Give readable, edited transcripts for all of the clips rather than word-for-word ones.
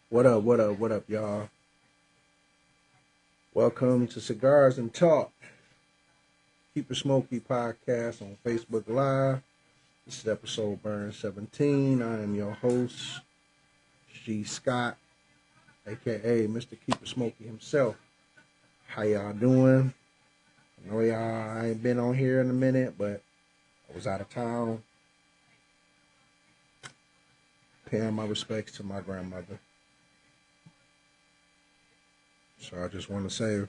What up, y'all? Welcome to Cigars and Talk. Keep It Smokey podcast on Facebook Live. This is episode Burn 17. I am your host, G. Scott, aka Mr. Keep It Smokey himself. How y'all doing? I know I ain't been on here in a minute, but I was out of town. Paying my respects to my grandmother. So I just want to say,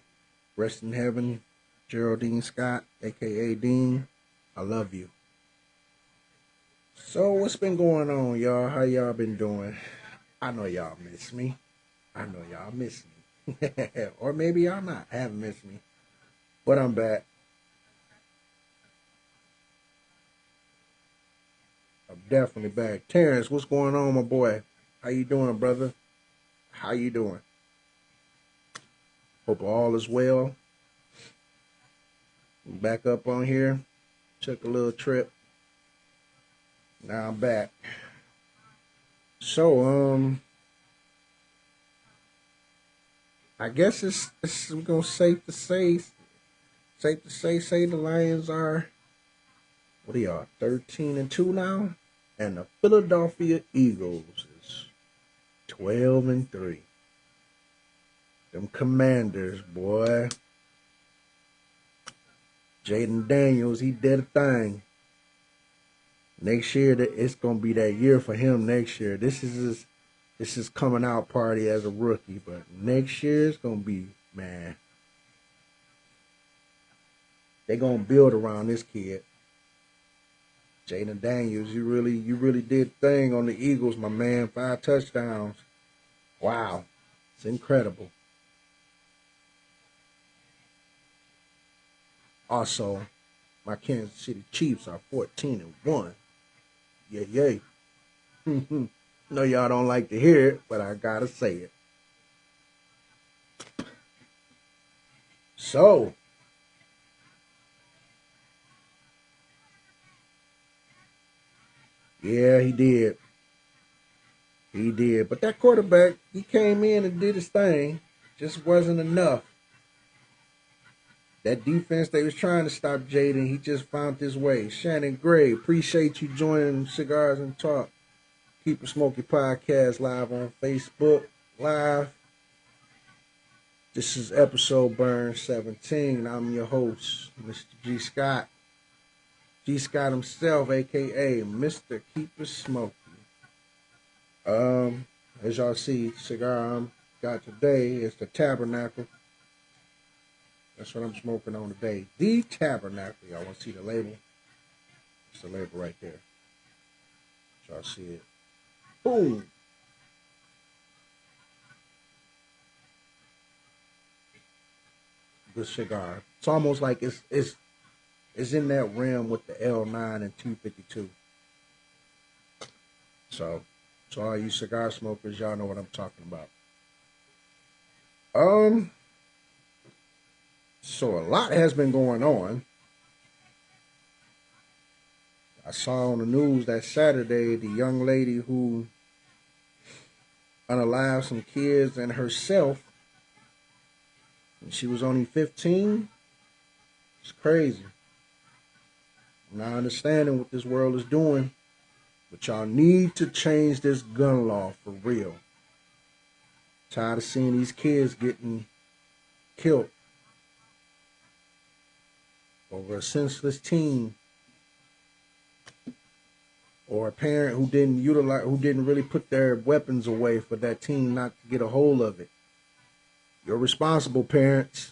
rest in heaven, Geraldine Scott, aka Dean. I love you. So what's been going on, y'all? How y'all been doing? I know y'all miss me. I know y'all miss me. Or maybe y'all not haven't missed me. But I'm back. I'm definitely back. Terrence, what's going on, my boy? How you doing, brother? How you doing? Hope all is well. I'm back up on here. Took a little trip. Now I'm back. So, I guess it's gonna safe to say the Lions are, what are y'all, 13-2 now? And the Philadelphia Eagles is 12-3. Them Commanders, boy. Jaden Daniels, he did a thing. Next year, it's gonna be that year for him. Next year, this is his coming out party as a rookie. But next year, it's gonna be, man. They gonna build around this kid. Jaden Daniels, you really did thing on the Eagles, my man. 5 touchdowns. Wow, it's incredible. Also, my Kansas City Chiefs are 14-1. Yay. No, y'all don't like to hear it, but I gotta say it. So, yeah, he did. He did. But that quarterback, he came in and did his thing. Just wasn't enough. That defense, they was trying to stop Jaden. He just found his way. Shannon Gray, appreciate you joining Cigars and Talk. Keep It Smokey podcast live on Facebook Live. This is episode Burn 17. I'm your host, Mr. G. Scott. G. Scott himself, a.k.a. Mr. Keep It Smokey. As y'all see, cigar I got today is the Tabernacle. That's what I'm smoking on today. The Tabernacle. Y'all want to see the label? It's the label right there. Y'all see it. Boom. Good cigar. It's almost like it's in that realm with the L9 and 252. So all you cigar smokers, y'all know what I'm talking about. So a lot has been going on. I saw on the news that Saturday the young lady who unalived some kids and herself, and she was only 15. It's crazy. I'm not understanding what this world is doing, but y'all need to change this gun law for real. Tired of seeing these kids getting killed over a senseless teen or a parent who didn't really put their weapons away for that teen not to get a hold of it. You're responsible, parents.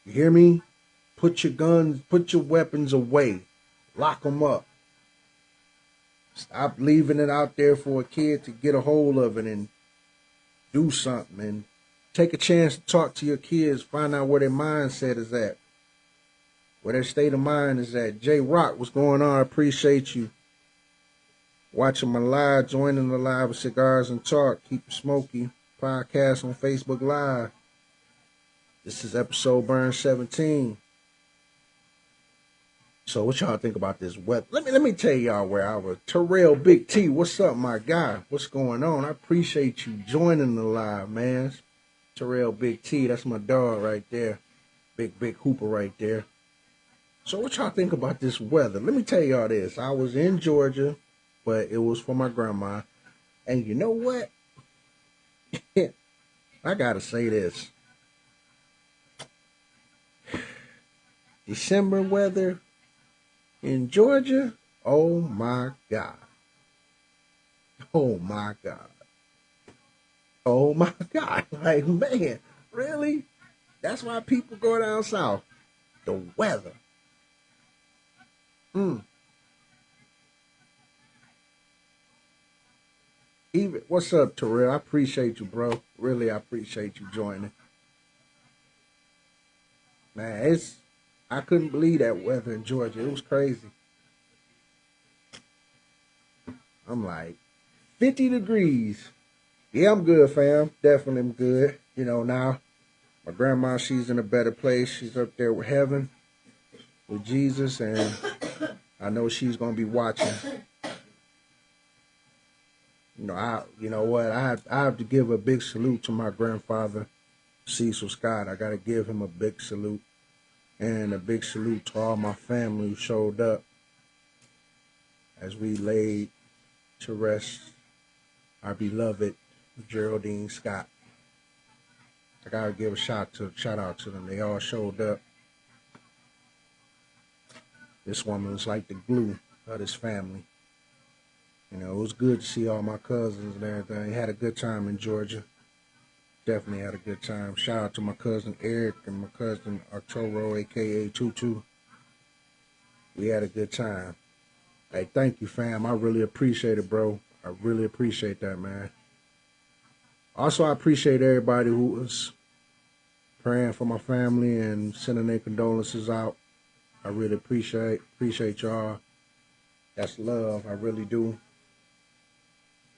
You hear me? Put your weapons away. Lock them up. Stop leaving it out there for a kid to get a hold of it and do something. And take a chance to talk to your kids. Find out where their mindset is at. Where their state of mind is at. J Rock, what's going on? I appreciate you watching my live, joining the live with Cigars and Talk. Keep It Smokey podcast on Facebook Live. This is episode Burn 17. So what y'all think about this weather? Let me tell y'all where I was. Terrell Big T, what's up, my guy? What's going on? I appreciate you joining the live, man. Terrell Big T, that's my dog right there. Big Hooper right there. So what y'all think about this weather? Let me tell y'all this. I was in Georgia, but it was for my grandma. And you know what? I gotta say this. December weather in Georgia, oh my God. Oh my God. Oh my God. Like, man, really? That's why people go down south. The weather. Even what's up, Terrell? I appreciate you, bro. Really, I appreciate you joining. Man, I couldn't believe that weather in Georgia. It was crazy. I'm like, 50 degrees. Yeah, I'm good, fam. Definitely I'm good. You know, now my grandma, she's in a better place. She's up there with heaven, with Jesus, and I know she's gonna be watching. You know what? I have to give a big salute to my grandfather, Cecil Scott. I gotta give him a big salute, and a big salute to all my family who showed up as we laid to rest our beloved Geraldine Scott. I gotta give a shout out to them. They all showed up. This woman was like the glue of this family. You know, it was good to see all my cousins and everything. Had a good time in Georgia. Definitely had a good time. Shout out to my cousin Eric and my cousin Arturo, aka Tutu. We had a good time. Hey, thank you, fam. I really appreciate it, bro. I really appreciate that, man. Also, I appreciate everybody who was praying for my family and sending their condolences out. I really appreciate y'all. That's love. I really do.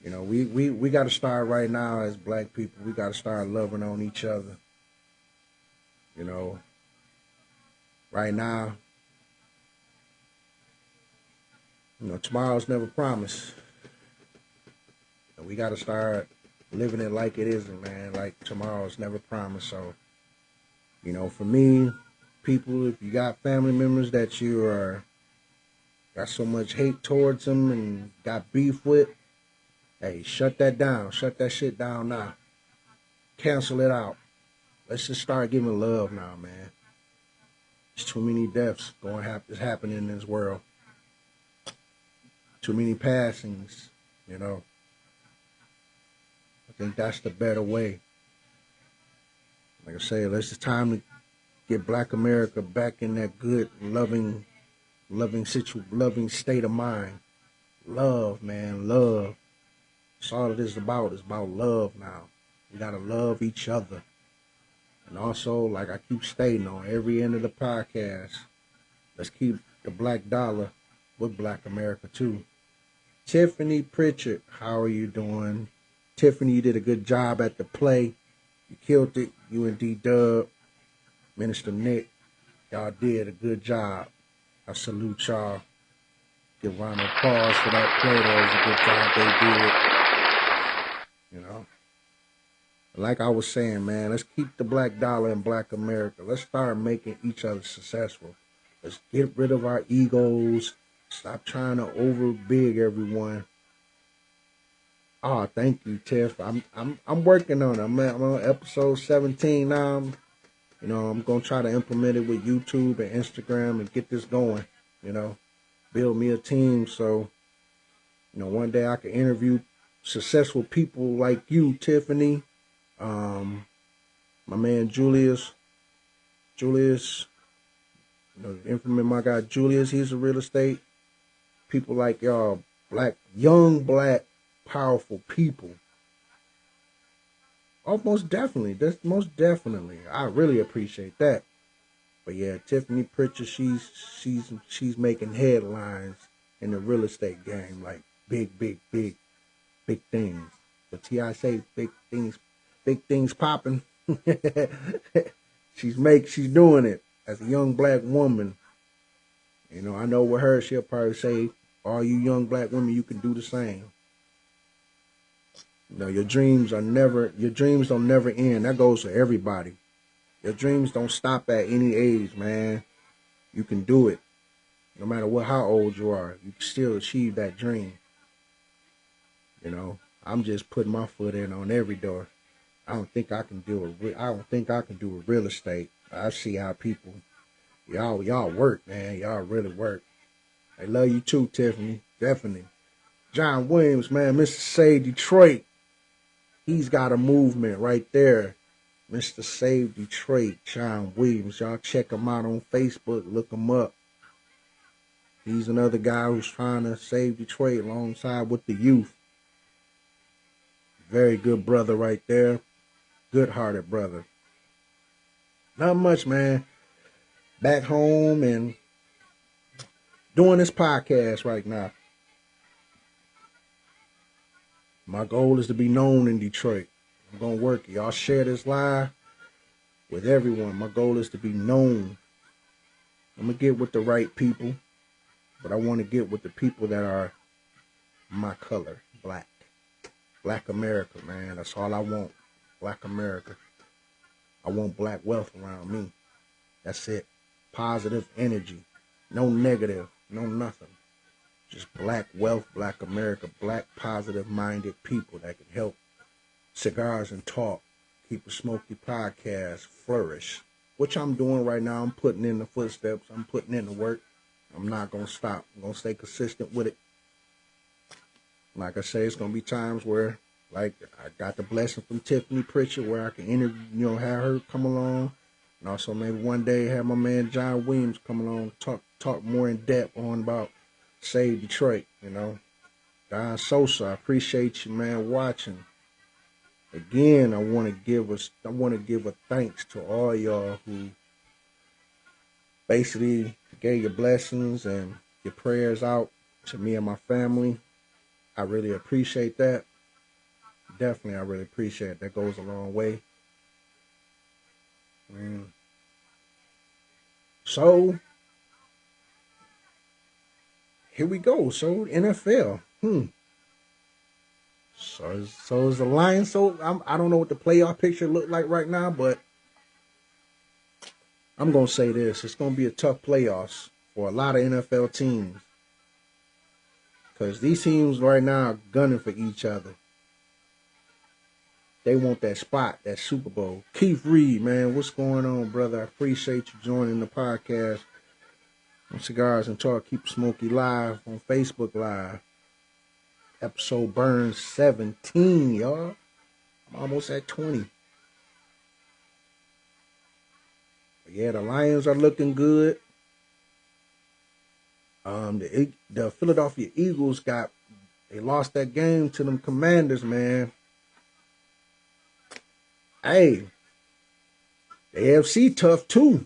You know, we got to start right now as black people. We got to start loving on each other. You know, right now, tomorrow's never promised. And we got to start living it like it isn't, man. Like tomorrow's never promised. So, for me, people, if you got family members that you got so much hate towards them and got beef with, hey, shut that down. Shut that shit down now. Cancel it out. Let's just start giving love now, man. There's too many deaths happening in this world. Too many passings, I think that's the better way. Like I say, it's time to get Black America back in that good, loving state of mind. Love, man, love. That's all it is about. It's about love now. We gotta love each other. And also, like I keep stating on every end of the podcast, let's keep the black dollar with Black America too. Tiffany Pritchard, how are you doing? Tiffany, you did a good job at the play. You killed it. You and D-Dub, Minister Nick, y'all did a good job. I salute y'all. Give a round of applause for that play. That was a good job they did. Like I was saying, man, let's keep the black dollar in Black America. Let's start making each other successful. Let's get rid of our egos. Stop trying to overbig everyone. Oh, thank you, Tiff. I'm working on it. I'm on episode 17 now. I'm gonna try to implement it with YouTube and Instagram and get this going. Build me a team so one day I can interview successful people like you, Tiffany. My man Julius, infamous my guy Julius, he's a real estate. People like y'all, young black, powerful people. Oh, most definitely. That's most definitely. I really appreciate that. But yeah, Tiffany Pritchard, she's making headlines in the real estate game, like big things. But I say big things popping. she's doing it as a young black woman. You know, I know with her, she'll probably say, all you young black women, you can do the same. You know, your dreams don't never end. That goes for everybody. Your dreams don't stop at any age, man. You can do it. No matter how old you are, you can still achieve that dream. You know, I'm just putting my foot in on every door. I don't think I can do it. I don't think I can do a real estate. I see how people, y'all work, man. Y'all really work. I love you too, Tiffany. Definitely. John Williams, man, Mr. Save Detroit. He's got a movement right there. Mr. Save Detroit, John Williams. Y'all check him out on Facebook. Look him up. He's another guy who's trying to save Detroit alongside with the youth. Very good brother right there. Good-hearted brother. Not much, man. Back home and doing this podcast right now. My goal is to be known in Detroit. I'm going to work it. Y'all share this live with everyone. My goal is to be known. I'm going to get with the right people, but I want to get with the people that are my color, black. Black America, man. That's all I want. Black America. I want black wealth around me. That's it. Positive energy. No negative. No nothing. Just black wealth, black America, black positive-minded people that can help Cigars and Talk, Keep a Smokey podcast flourish. Which I'm doing right now. I'm putting in the footsteps. I'm putting in the work. I'm not going to stop. I'm going to stay consistent with it. Like I say, it's going to be times where, like, I got the blessing from Tiffany Pritchard where I can interview, have her come along. And also maybe one day have my man John Williams come along, talk more in depth on about Save Detroit, you know. Don Sosa, I appreciate you, man, watching. Again, I want to give a thanks to all y'all who basically gave your blessings and your prayers out to me and my family. I really appreciate that. Definitely, I really appreciate it. That goes a long way. So, here we go. So, NFL. So is the Lions. I don't know what the playoff picture look like right now, but I'm going to say this. It's going to be a tough playoffs for a lot of NFL teams. Because these teams right now are gunning for each other. They want that spot, that Super Bowl. Keith Reed, man, what's going on, brother? I appreciate you joining the podcast on Cigars and Talk. Keep Smokey live on Facebook Live. Episode Burns 17, y'all. I'm almost at 20. But yeah, the Lions are looking good. The Philadelphia Eagles they lost that game to them Commanders, man. Hey, the AFC tough too.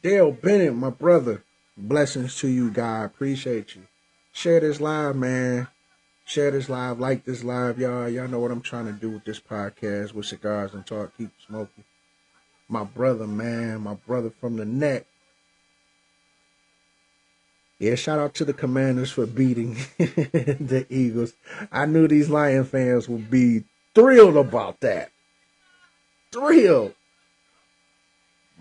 Dale Bennett, my brother. Blessings to you, guy. Appreciate you. Share this live, man. Share this live, like this live, y'all. Y'all know what I'm trying to do with this podcast with Cigars and Talk, Keep Smoking. My brother, man. My brother from the neck. Yeah, shout out to the Commanders for beating the Eagles. I knew these Lion fans would be thrilled about that. Thrilled.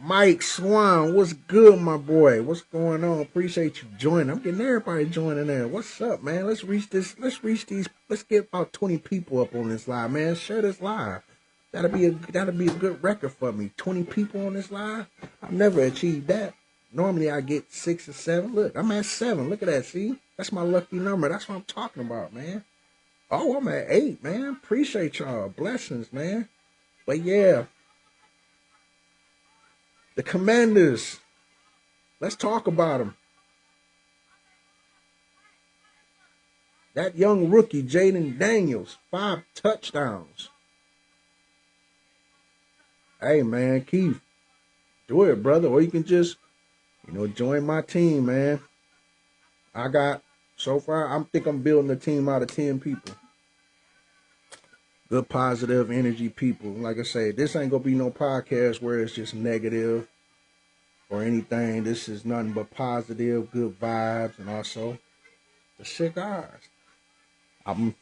Mike Swan, what's good, my boy? What's going on? Appreciate you joining. I'm getting everybody joining there. What's up, man? Let's get about 20 people up on this live, man. Share this live. That'll be a good record for me. 20 people on this live. I've never achieved that. Normally I get 6 or 7. Look, I'm at 7. Look at that, see? That's my lucky number. That's what I'm talking about, man. Oh, I'm at 8, man. Appreciate y'all. Blessings, man. But yeah. The Commanders. Let's talk about them. That young rookie, Jaden Daniels, 5 touchdowns. Hey, man, Keith, do it, brother. Or you can just, join my team, man. So far, I think I'm building a team out of 10 people. Good, positive energy people. Like I say, this ain't going to be no podcast where it's just negative. or anything. This is nothing but positive, good vibes, and also the cigars. I'm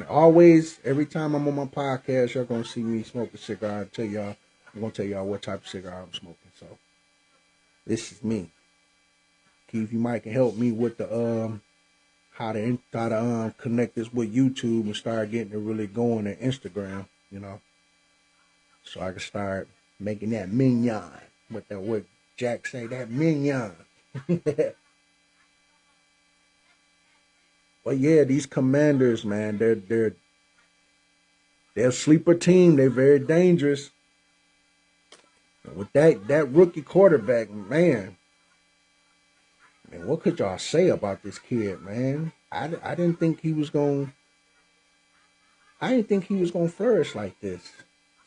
always, every time I'm on my podcast, y'all gonna see me smoke a cigar. I'm gonna tell y'all what type of cigar I'm smoking. So this is me. Keith, you might can help me with the how to connect this with YouTube and start getting it really going at Instagram, so I can start making that mignon. What Jack say, that mignon. But yeah, these Commanders, man, they're a sleeper team. They're very dangerous. And with that rookie quarterback, man, what could y'all say about this kid, man? I didn't think he was going. I didn't think he was going to flourish like this.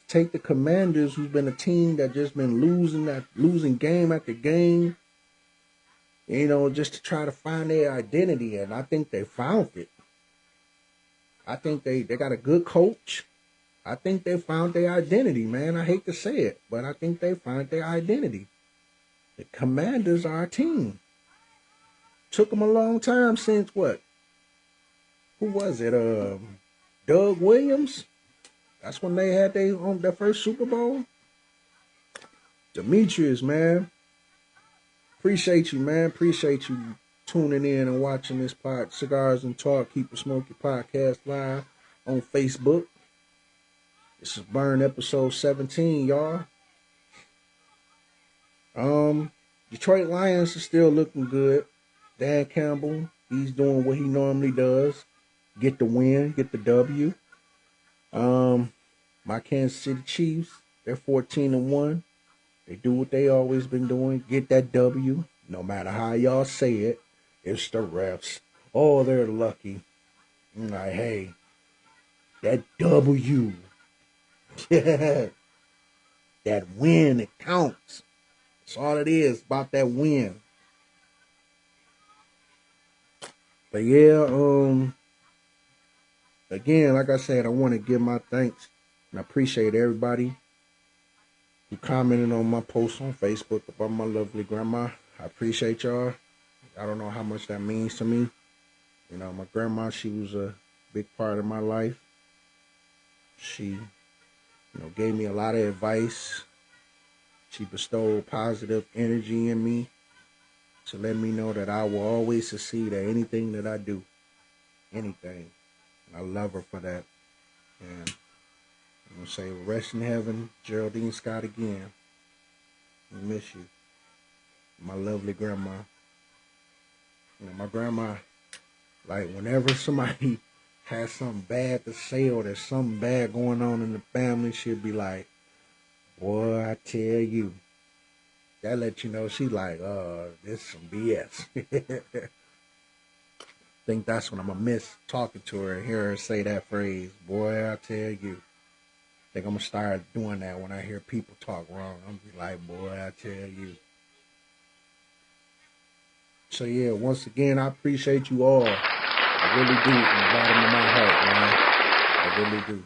Take the Commanders, who's been a team that just been losing game after game, just to try to find their identity, and I think they found it. I think they got a good coach. I think they found their identity, man. I hate to say it, but I think they found their identity. The Commanders are a team. Took them a long time since what? Who was it? Doug Williams? That's when they had their first Super Bowl. Demetrius, man. Appreciate you, man. Appreciate you tuning in and watching this Cigars and Talk, Keep It Smokey podcast live on Facebook. This is Burn episode 17, y'all. Detroit Lions are still looking good. Dan Campbell, he's doing what he normally does. Get the win, get the W. My Kansas City Chiefs, they're 14-1. They do what they always been doing. Get that W. No matter how y'all say it, it's the refs. Oh, they're lucky. I'm like, hey, that W. Yeah. That win, it counts. That's all it is, about that win. But yeah, again, like I said, I want to give my thanks and I appreciate everybody who commented on my post on Facebook about my lovely grandma. I appreciate y'all. I don't know how much that means to me. My grandma, she was a big part of my life. She, gave me a lot of advice. She bestowed positive energy in me to let me know that I will always succeed at anything that I do. Anything. And I love her for that. And I'm going to say, rest in heaven, Geraldine Scott again. I miss you. My lovely grandma. My grandma, like, whenever somebody has something bad to say or there's something bad going on in the family, she'll be like, boy, I tell you. That let you know she like, this is some BS. I think that's when I'm going to miss talking to her and hear her say that phrase, boy, I tell you. I think I'm going to start doing that when I hear people talk wrong. I'm going to be like, boy, I tell you. So, yeah, once again, I appreciate you all. I really do, from the bottom of my heart, man. I really do.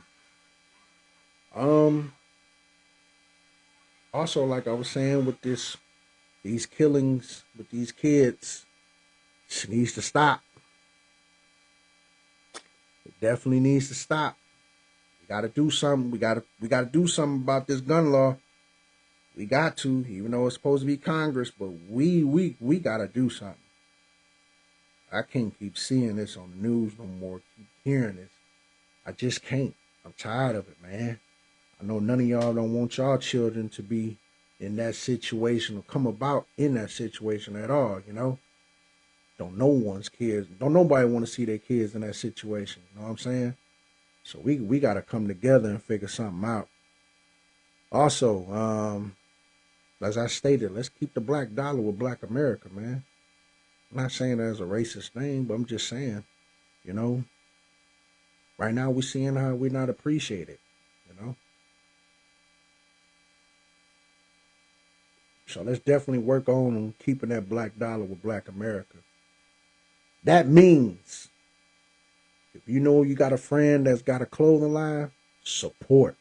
Also, like I was saying with these killings with these kids, it needs to stop. It definitely needs to stop. We got to do something. We got to do something about this gun law. We got to, even though it's supposed to be Congress, but we got to do something. I can't keep seeing this on the news no more. Keep hearing this. I just can't. I'm tired of it, man. I know none of y'all don't want y'all children to be in that situation or come about in that situation at all, Don't nobody want to see their kids in that situation, you know what I'm saying? So we got to come together and figure something out. Also, as I stated, let's keep the black dollar with Black America, man. I'm not saying that as a racist thing, but I'm just saying, right now we're seeing how we're not appreciated, So let's definitely work on keeping that black dollar with Black America. That means if you know you got a friend that's got a clothing line, support.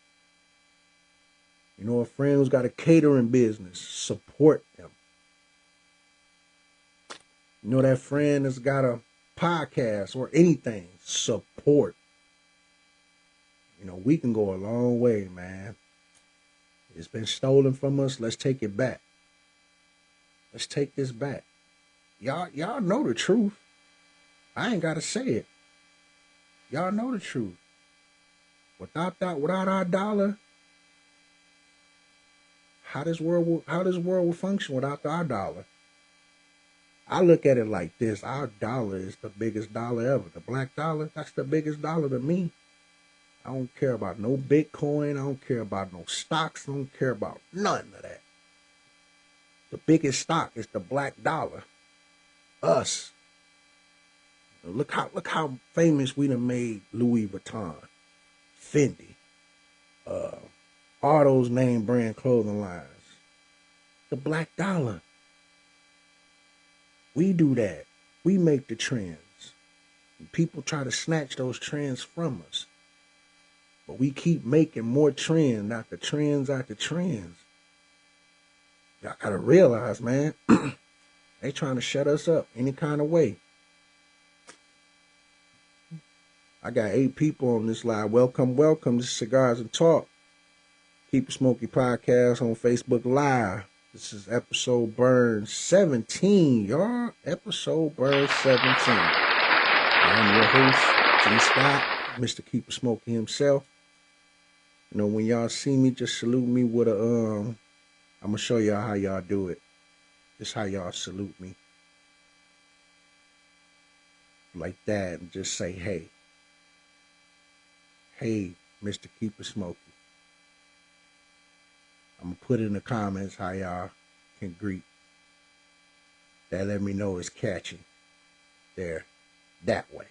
A friend who's got a catering business, support them. You know that friend that's got a podcast or anything, support. You know, we can go a long way, man. It's been stolen from us. Let's take it back. Let's take this back. Y'all know the truth. I ain't gotta say it. Y'all know the truth. Without our dollar, how this world will function without our dollar? I look at it like this. Our dollar is the biggest dollar ever. The black dollar, that's the biggest dollar to me. I don't care about no Bitcoin. I don't care about no stocks. I don't care about none of that. The biggest stock is the black dollar. Us. Look how famous we done made Louis Vuitton, Fendi, all those name brand clothing lines. The black dollar. We do that. We make the trends. And people try to snatch those trends from us. But we keep making more trends after trends after trends. Y'all gotta realize, man, they trying to shut us up any kind of way. I got 8 people on this live. Welcome, welcome to Cigars and Talk. Keep Smokey podcast on Facebook Live. This is episode burn 17, y'all. Episode burn 17. I'm your host, G. Scott, Mr. Keep Smokey himself. You know, when y'all see me, just salute me with a, I'm going to show y'all how y'all do it. This how y'all salute me. Like that, and just say, hey. Hey, Mr. Keep It Smoky. I'm going to put in the comments how y'all can greet. That let me know it's catchy. There. That way.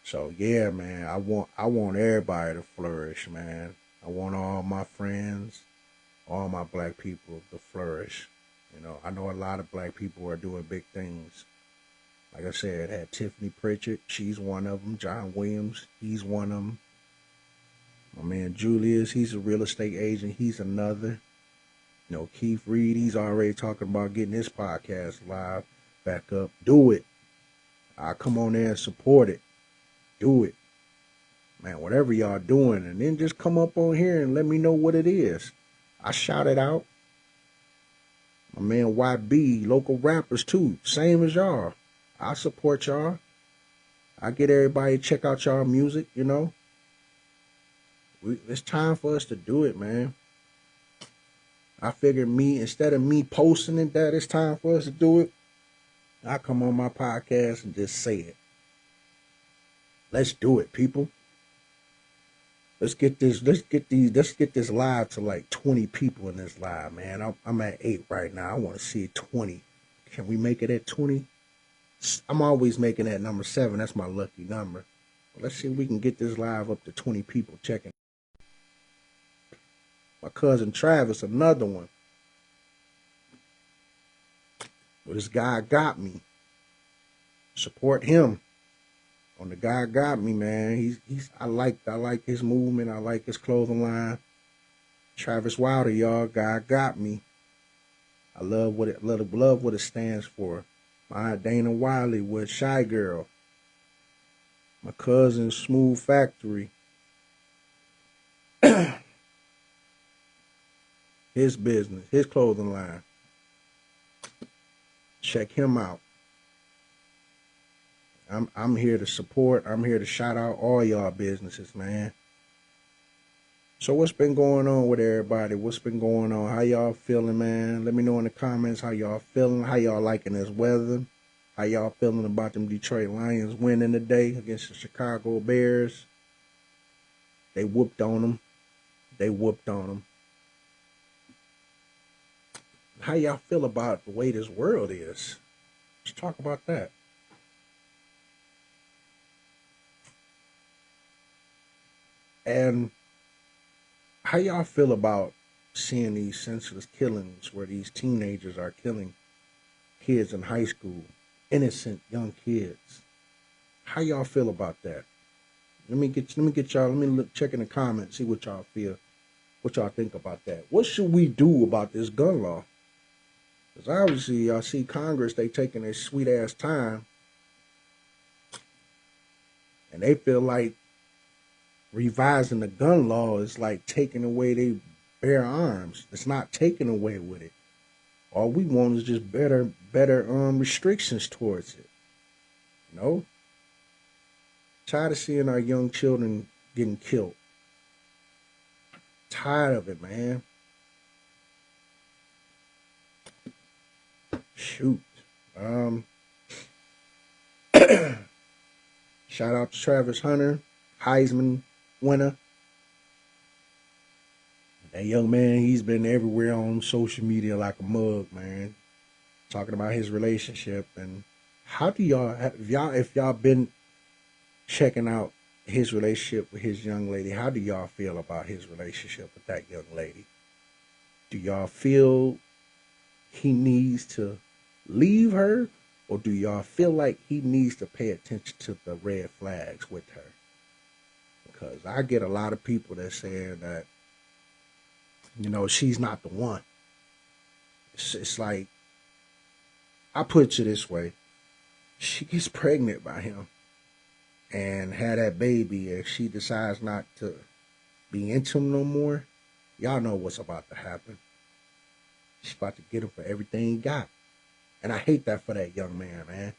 So, yeah, man, I want everybody to flourish, man. I want all my friends, all my black people to flourish. You know, I know a lot of black people are doing big things. Like I said, I had Tiffany Pritchett. She's one of them. John Williams, he's one of them. My man Julius, he's a real estate agent. He's another. You know, Keith Reed, he's already talking about getting his podcast live back up. Do it. I'll come on there and support it. Do it. Man, whatever y'all doing. And then just come up on here and let me know what it is. I shout it out. My man YB, local rappers too. Same as y'all. I support y'all. I get everybody to check out y'all music, you know. It's time for us to do it, man. I figured instead of me posting it that it's time for us to do it, I come on my podcast and just say it. Let's do it, people. Let's get this live to like 20 people in this live, man. I'm at 8 right now. I want to see 20. Can we make it at 20? I'm always making that number 7. That's my lucky number. But let's see if we can get this live up to 20 people checking. My cousin Travis, another one. Well, this guy got me. Support him. On the guy got me, man. I like his movement. I like his clothing line. Travis Wilder, y'all. Guy got me. I love what it stands for. My Dana Wiley with Shy Girl. My cousin Smooth Factory. His business, his clothing line. Check him out. I'm here to support. I'm here to shout out all y'all businesses, man. So what's been going on with everybody? What's been going on? How y'all feeling, man? Let me know in the comments how y'all feeling. How y'all liking this weather? How y'all feeling about them Detroit Lions winning today against the Chicago Bears? They whooped on them. How y'all feel about the way this world is? Let's talk about that. And how y'all feel about seeing these senseless killings where these teenagers are killing kids in high school, innocent young kids? How y'all feel about that? Let me check in the comments, see what y'all feel, what y'all think about that. What should we do about this gun law? Because obviously, y'all see Congress, they taking their sweet ass time, and they feel like revising the gun law is like taking away their bare arms. It's not taking away with it. All we want is just better restrictions towards it. You know? Tired of seeing our young children getting killed. Tired of it, man. Shoot. Shout out to Travis Hunter, Heisman winner. That young man, he's been everywhere on social media like a mug, man. Talking about his relationship. And how do y'all, if y'all been checking out his relationship with his young lady, how do y'all feel about his relationship with that young lady? Do y'all feel he needs to leave her, or do y'all feel like he needs to pay attention to the red flags with her? Because I get a lot of people that saying that, you know, she's not the one. It's like, I put it this way. She gets pregnant by him and had that baby, if she decides not to be into him no more, y'all know what's about to happen. She's about to get him for everything he got. And I hate that for that young man.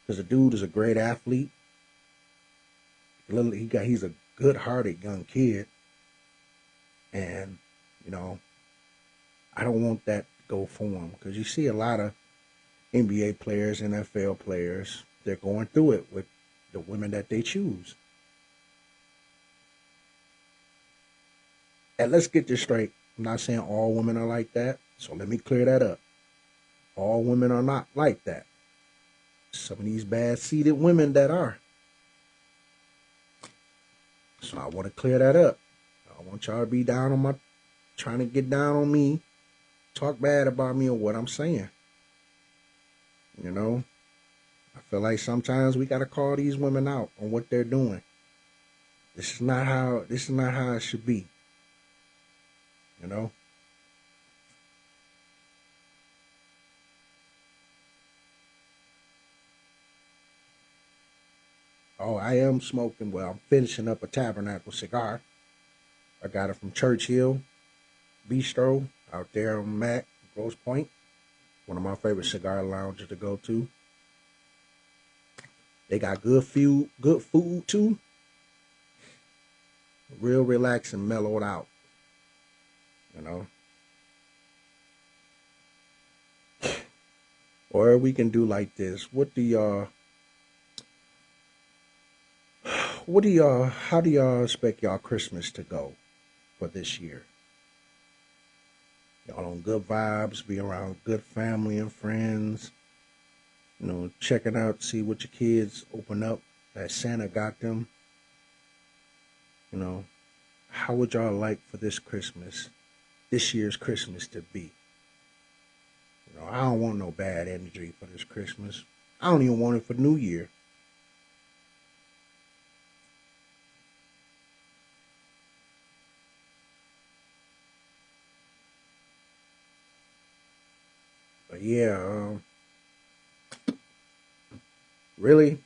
Because the dude is a great athlete. He's a good-hearted young kid. And, you know, I don't want that to go for him. Because you see a lot of NBA players, NFL players, they're going through it with the women that they choose. And let's get this straight. I'm not saying all women are like that. So let me clear that up. All women are not like that. Some of these bad-seeded women that are. So I want to clear that up. I want y'all to be down on my, trying to get down on me, talk bad about me or what I'm saying. You know, I feel like sometimes we got to call these women out on what they're doing. This is not how it should be. You know? Oh, I am smoking. Well, I'm finishing up a Tabernacle cigar. I got it from Churchill Bistro out there on Mac, Grosse Point. One of my favorite cigar lounges to go to. They got good food too. Real relaxed and mellowed out. You know. Or we can do like this. How do y'all expect y'all Christmas to go for this year? Y'all on good vibes, be around good family and friends. You know, checking out, see what your kids open up that Santa got them. You know, how would y'all like for this year's Christmas to be? You know, I don't want no bad energy for this Christmas. I don't even want it for New Year. But yeah, really,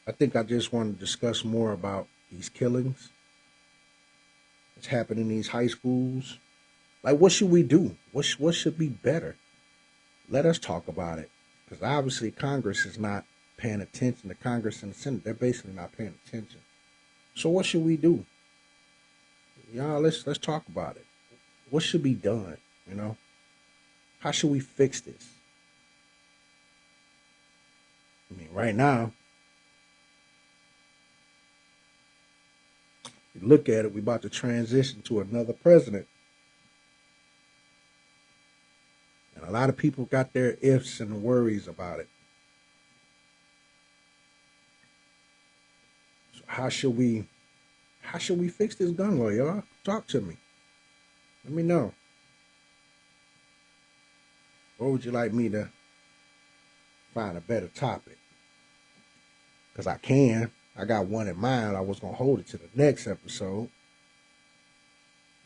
I think I just want to discuss more about these killings that's happening in these high schools. Like, what should we do? What should be better? Let us talk about it. Because obviously Congress is not paying attention. The Congress and the Senate, they're basically not paying attention. So what should we do? Y'all, let's talk about it. What should be done? You know? How should we fix this? I mean, right now, you look at it, we're about to transition to another president. And a lot of people got their ifs and worries about it. So how should we fix this gun law, y'all? Talk to me. Let me know. Or would you like me to find a better topic? Because I can. I got one in mind. I was going to hold it to the next episode.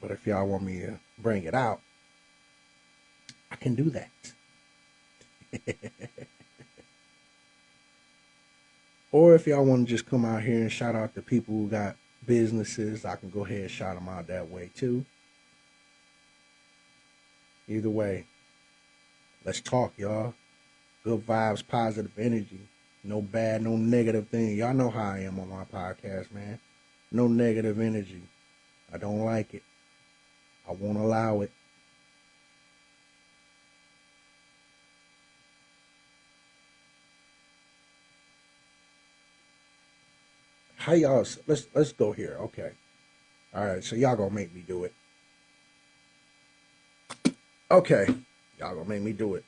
But if y'all want me to bring it out, I can do that. Or if y'all want to just come out here and shout out the people who got businesses, I can go ahead and shout them out that way too. Either way, let's talk, y'all. Good vibes, positive energy. No bad, no negative thing. Y'all know how I am on my podcast, man. No negative energy. I don't like it. I won't allow it. How y'all? Let's go here. Okay. All right. So y'all gonna make me do it. Okay. Y'all gonna make me do it.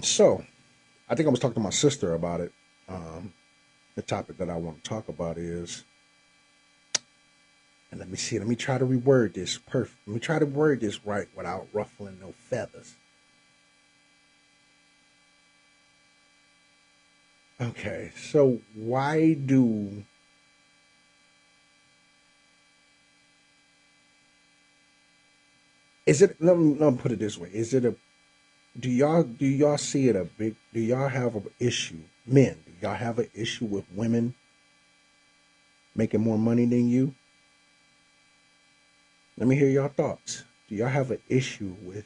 So I think I was talking to my sister about it. The topic that I want to talk about is, and let me see. Let me try to reword this perfect. Let me try to word this right without ruffling no feathers. Okay. So why do is it? Let me put it this way. Is it a do y'all see it a big? Do y'all have an issue? Men, do y'all have an issue with women making more money than you? Let me hear your thoughts. Do y'all have an issue with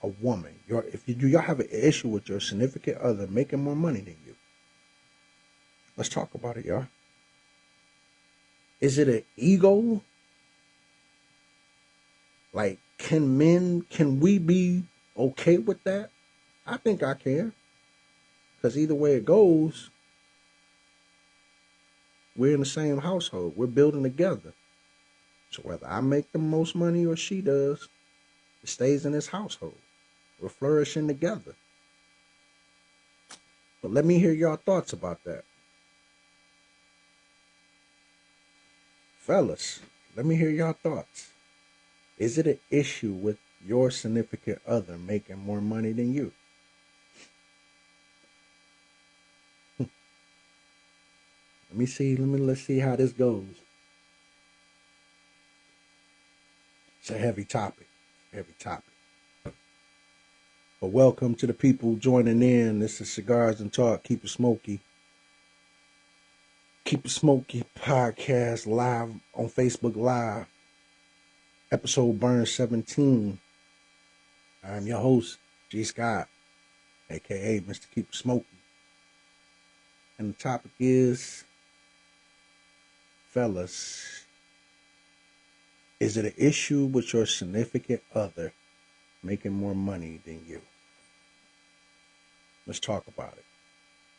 a woman? Do y'all have an issue with your significant other making more money than you? Let's talk about it, y'all. Is it an ego? Like, can we be okay with that? I think I can. Because either way it goes, we're in the same household. We're building together. So whether I make the most money or she does, it stays in this household. We're flourishing together. But let me hear your thoughts about that. Fellas, let me hear your thoughts. Is it an issue with your significant other making more money than you? Let's see how this goes. It's a heavy topic. Heavy topic. But welcome to the people joining in. This is Cigars and Talk. Keep it smoky. Keep it smoky podcast live on Facebook Live. Episode Burn 17. I'm your host, G. Scott, aka Mr. Keep It Smoky. And the topic is, fellas, is it an issue with your significant other making more money than you? Let's talk about it.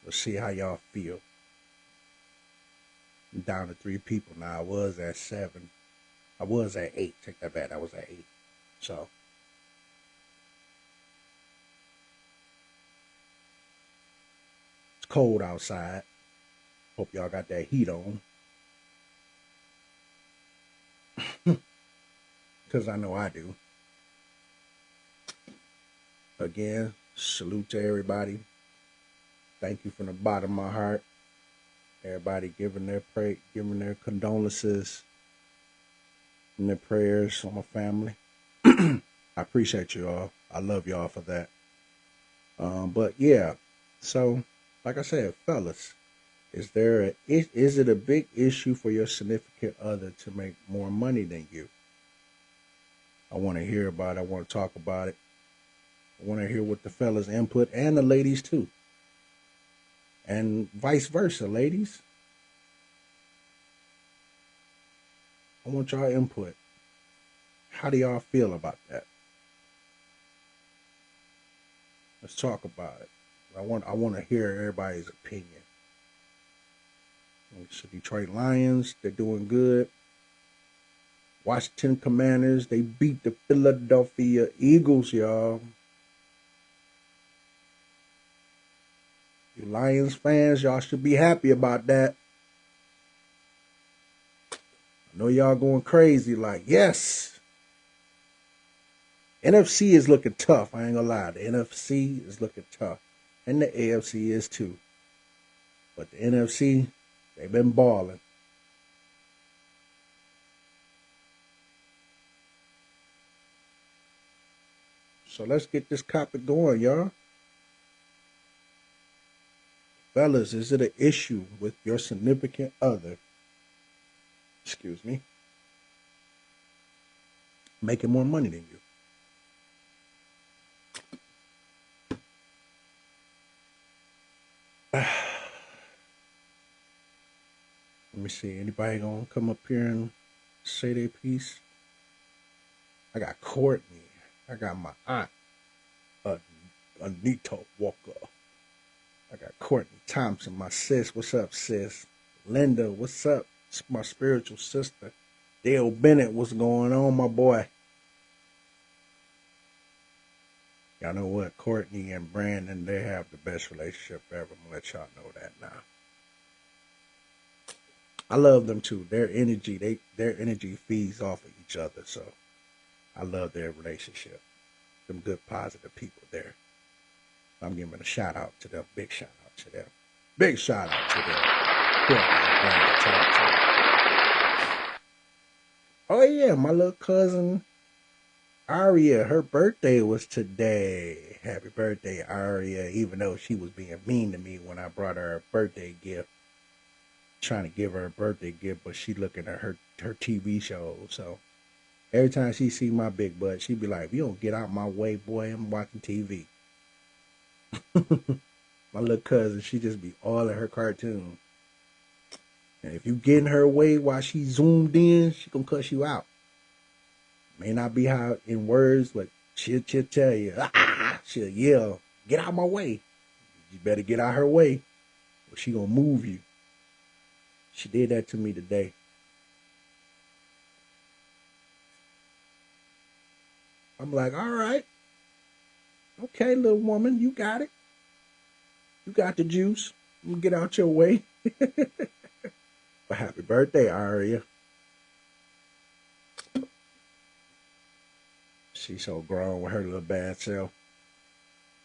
Let's see how y'all feel. I'm down to 3 people now. I was at 7. I was at 8. Take that back. I was at 8. So, it's cold outside. Hope y'all got that heat on. Because I know I do. Again, salute to everybody. Thank you from the bottom of my heart. Everybody giving their condolences and their prayers on my family. I appreciate you all. I love y'all for that. But yeah, so like I said, fellas, is it a big issue for your significant other to make more money than you? I want to hear about it. I want to talk about it. I want to hear what the fellas input and the ladies too. And vice versa, ladies. I want y'all input. How do y'all feel about that? Let's talk about it. I want to hear everybody's opinion. So Detroit Lions, they're doing good. Washington Commanders, they beat the Philadelphia Eagles, y'all. You Lions fans, y'all should be happy about that. I know y'all going crazy like, yes. NFC is looking tough. I ain't gonna lie. The NFC is looking tough. And the AFC is too. But the NFC, they've been balling. So let's get this topic going, y'all. Fellas, is it an issue with your significant other, excuse me, making more money than you? Let me see. Anybody gonna come up here and say their piece? I got Courtney. I got my aunt, Anita Walker. I got Courtney Thompson, my sis. What's up, sis? Linda, what's up? It's my spiritual sister. Dale Bennett, what's going on, my boy? Y'all know what? Courtney and Brandon, they have the best relationship ever. I'm gonna let y'all know that now. I love them too. Their energy feeds off of each other. So I love their relationship. Some good positive people there. I'm giving a shout out to them. Big shout out to them. Big shout out to them. Oh yeah, my little cousin Aria, her birthday was today. Happy birthday, Aria, even though she was being mean to me when I brought her a birthday gift. Trying to give her a birthday gift, but she looking at her TV show. So every time she see my big butt, she be like, "You don't get out my way, boy. I'm watching TV." My little cousin, she just be all in her cartoon. And if you get in her way while she zoomed in, she gonna cuss you out. May not be how in words, but she'll tell you, she'll yell, "Get out my way." You better get out her way, or she gonna move you. She did that to me today. I'm like, all right. Okay, little woman, you got it. You got the juice. You get out your way. But happy birthday, Aria. She's so grown with her little bad self.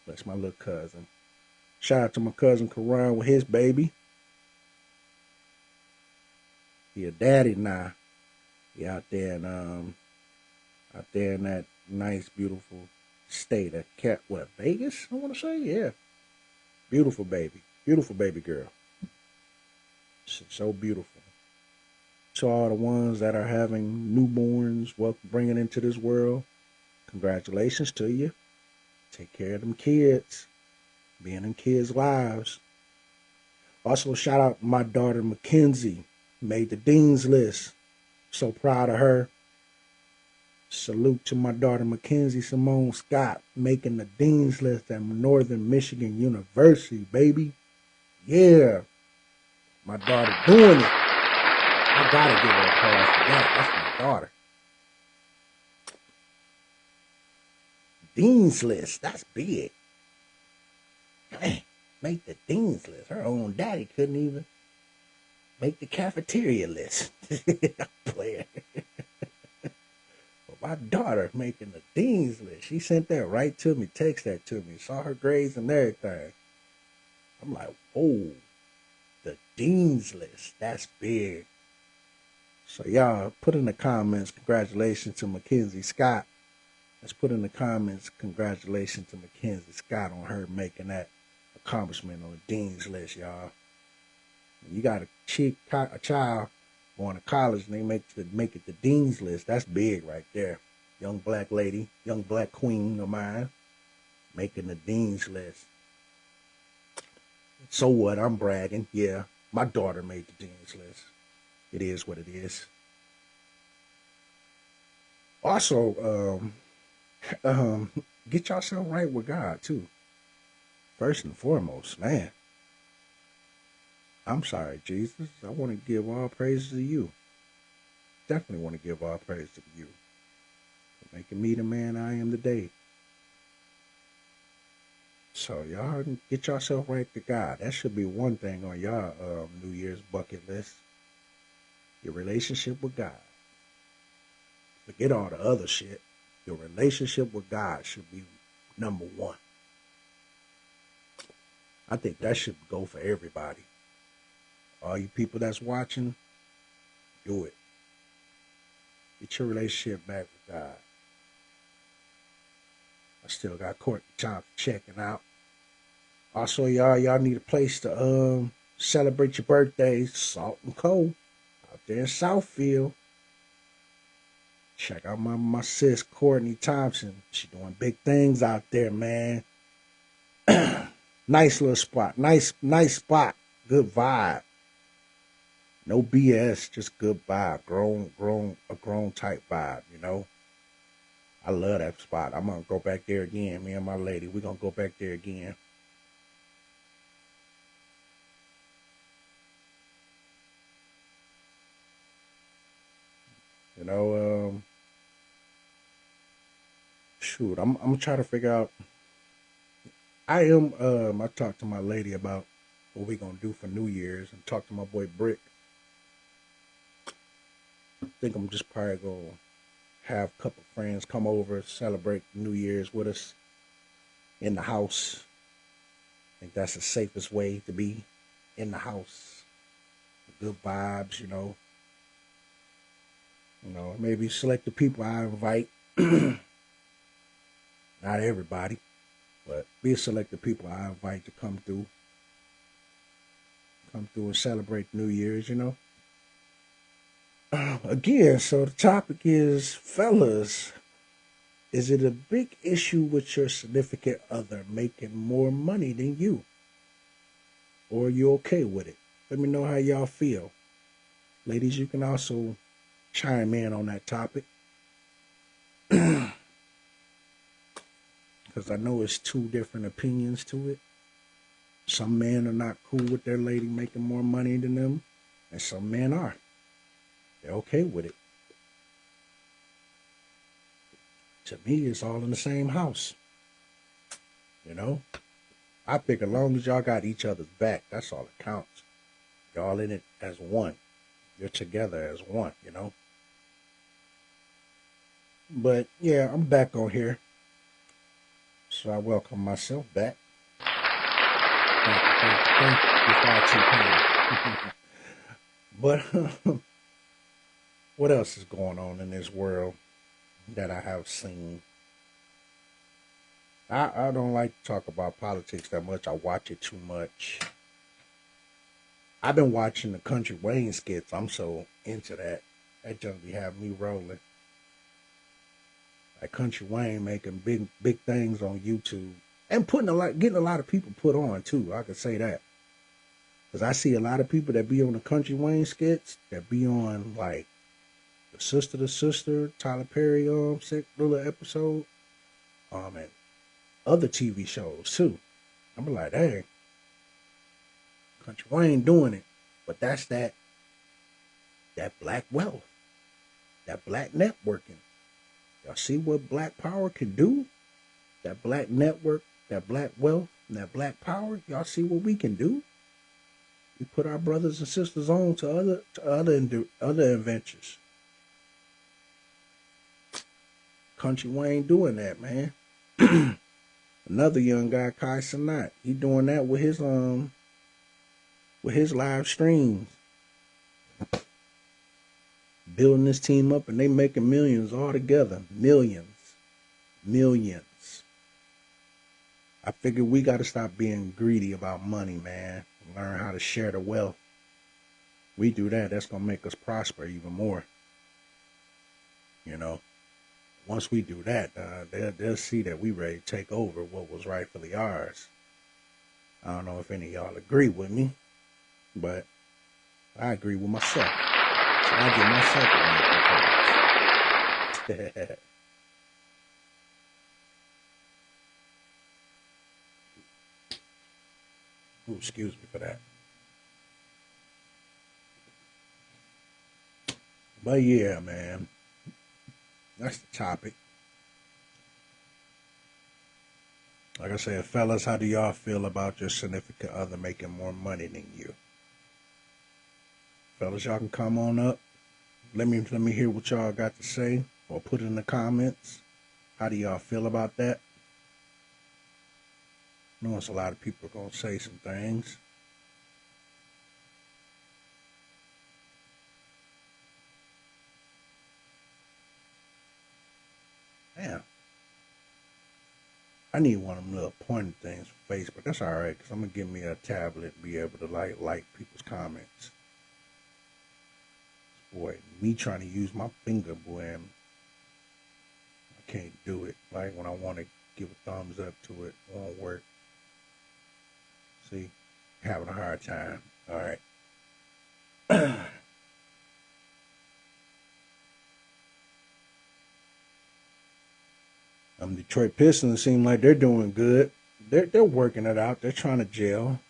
That's my little cousin. Shout out to my cousin Karan with his baby. He a daddy now. He out there in that nice, beautiful state of Vegas? I want to say, yeah. Beautiful baby girl. So beautiful. To all the ones that are having newborns, bringing into this world, congratulations to you. Take care of them kids, being in kids' lives. Also, shout out my daughter Mackenzie, made the dean's list. So proud of her. Salute to my daughter Mackenzie Simone Scott, making the dean's list at Northern Michigan University, baby. Yeah, my daughter doing it. I gotta give her a applause for that. That's my daughter. Dean's list, that's big. Man, make the dean's list. Her own daddy couldn't even make the cafeteria list. I'm playing. But my daughter making the dean's list. She sent that right to me, text that to me, saw her grades and everything. I'm like, whoa, the dean's list, that's big. So y'all put in the comments, congratulations to Mackenzie Scott. Let's put in the comments, congratulations to Mackenzie Scott on her making that accomplishment on the dean's list, y'all. When you got a child going to college and they make it the dean's list, that's big right there. Young black lady, young black queen of mine, making the dean's list. So what? I'm bragging. Yeah, my daughter made the dean's list. It is what it is. Also, get yourself right with God too. First and foremost, man. I'm sorry, Jesus. I want to give all praise to you. Definitely want to give all praise to you for making me the man I am today. So y'all get yourself right to God. That should be one thing on y'all New Year's bucket list. Your relationship with God. Forget all the other shit. Your relationship with God should be number one. I think that should go for everybody. All you people that's watching, do it. Get your relationship back with God. I still got Courtney Thompson checking out. Also, y'all need a place to celebrate your birthdays. Salt and Co. out there in Southfield. Check out my sis Courtney Thompson. She doing big things out there, man. Nice little spot. Nice spot. Good vibe. No BS, just good vibe. A grown type vibe, you know. I love that spot. I'm gonna go back there again. Me and my lady, we're gonna go back there again. You know, shoot, I'm trying to figure out. I talked to my lady about what we gonna do for New Year's and talked to my boy Brick. I think I'm just probably gonna have a couple friends come over, celebrate New Year's with us in the house. I think that's the safest way to be in the house. Good vibes, you know. Maybe select the people I invite. Not everybody, but be a selected people I invite to come through. Come through and celebrate New Year's, you know. Again, so the topic is, fellas, is it a big issue with your significant other making more money than you? Or are you okay with it? Let me know how y'all feel. Ladies, you can also chime in on that topic. Because I know it's two different opinions to it. Some men are not cool with their lady making more money than them, and some men are. They're okay with it. To me, it's all in the same house. You know? I think as long as y'all got each other's back, that's all that counts. Y'all in it as one. You're together as one, you know? But, yeah, I'm back on here. So I welcome myself back. Thank you. But what else is going on in this world that I have seen? I don't like to talk about politics that much. I watch it too much. I've been watching the Country Wayne skits. I'm so into that. That just be having me rolling. Like Country Wayne making big things on YouTube and getting a lot of people put on too. I could say that. Because I see a lot of people that be on the Country Wayne skits that be on like the Sister, Tyler Perry sick little episode, and other TV shows too. I'm like, hey, Country Wayne doing it, but that's that black wealth, that black networking. Y'all see what black power can do? That black network, that black wealth, and that black power. Y'all see what we can do? We put our brothers and sisters on to other adventures. Country Wayne doing that, man. Another young guy, Kai Sanat, he doing that with his live streams. Building this team up, and they making millions all together. Millions. I figure we got to stop being greedy about money, man. Learn how to share the wealth. We do that, that's going to make us prosper even more. You know, once we do that, they'll see that we ready to take over what was rightfully ours. I don't know if any of y'all agree with me, but I agree with myself. So I give myself a round of applause. Ooh, excuse me for that. But yeah, man, that's the topic. Like I said, fellas, how do y'all feel about your significant other making more money than you? Fellas, y'all can come on up. Let me hear what y'all got to say, or put it in the comments. How do y'all feel about that? I know it's a lot of people are going to say some things. Damn. I need one of them little pointing things for Facebook. That's all right, because I'm going to give me a tablet and be able to like people's comments. Boy, me trying to use my finger, boy, I can't do it. Like when I want to give a thumbs up to it, it won't work. See, having a hard time. All right. Detroit Pistons seem like they're doing good. They're working it out. They're trying to gel.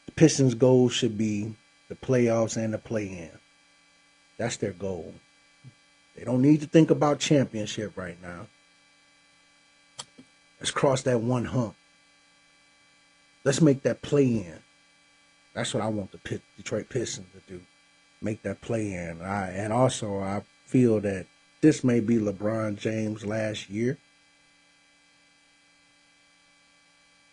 The Pistons' goal should be the playoffs and the play-in. That's their goal. They don't need to think about championship right now. Let's cross that one hump. Let's make that play-in. That's what I want the Detroit Pistons to do. Make that play-in. And also, I feel that this may be LeBron James' last year.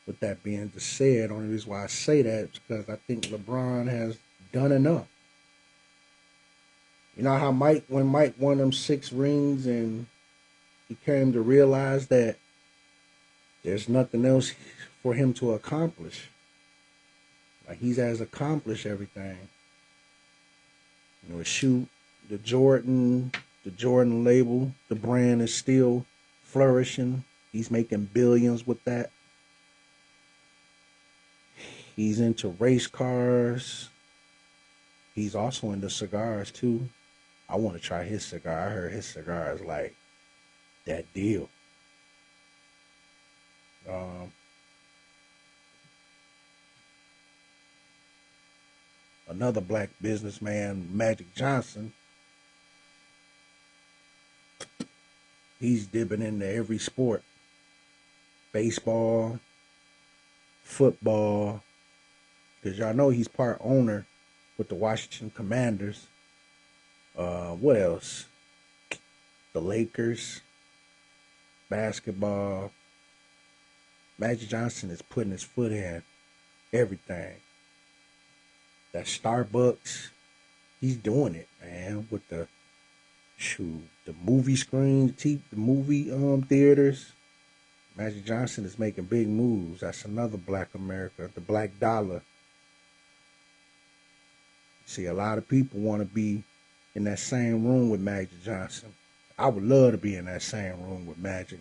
With that being said, the only reason why I say that is because I think LeBron has done enough. You know how when Mike won them 6 rings and he came to realize that there's nothing else for him to accomplish. Like he has accomplished everything. You know, shoot, the Jordan label, the brand is still flourishing. He's making billions with that. He's into race cars. He's also into cigars too. I want to try his cigar. I heard his cigar is like that deal. Another black businessman, Magic Johnson, he's dipping into every sport. Baseball, football, because y'all know he's part owner with the Washington Commanders. What else? The Lakers, basketball. Magic Johnson is putting his foot in everything. That Starbucks, he's doing it, man, with the movie screen, the movie theaters. Magic Johnson is making big moves. That's another black America, the black dollar. See, a lot of people want to be in that same room with Magic Johnson. I would love to be in that same room with Magic.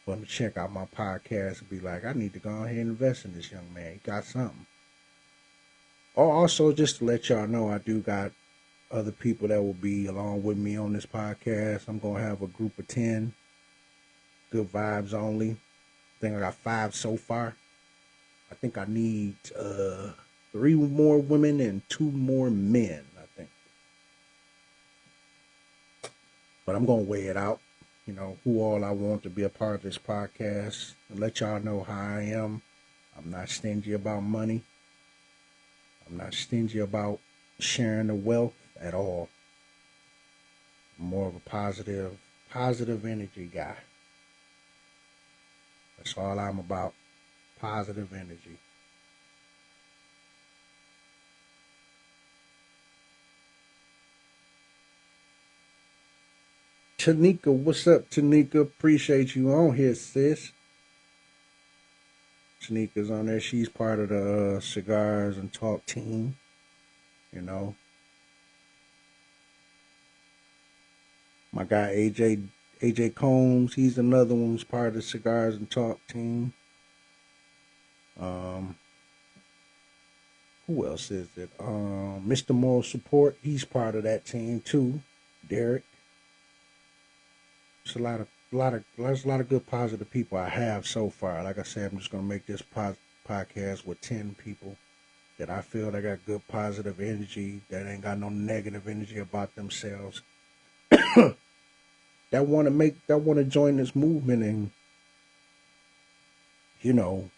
For him to check out my podcast and be like, I need to go ahead and invest in this young man. He got something. Also, just to let y'all know, I do got other people that will be along with me on this podcast. I'm going to have a group of 10. Good vibes only. I think I got 5 so far. I think I need 3 more women and 2 more men, I think. But I'm going to weigh it out. You know, who all I want to be a part of this podcast. And let y'all know how I am. I'm not stingy about money. I'm not stingy about sharing the wealth at all. I'm more of a positive energy guy. That's all I'm about. Positive energy. Tanika, what's up, Tanika? Appreciate you on here, sis. Tanika's on there. She's part of the Cigars and Talk team. You know. My guy AJ Combs, he's another one who's part of the Cigars and Talk team. Who else is it? Mr. Moral Support, he's part of that team too. Derek. There's a lot of good positive people I have so far. Like I said, I'm just gonna make this podcast with 10 people that I feel that got good positive energy, that ain't got no negative energy about themselves. that want to join this movement and, you know,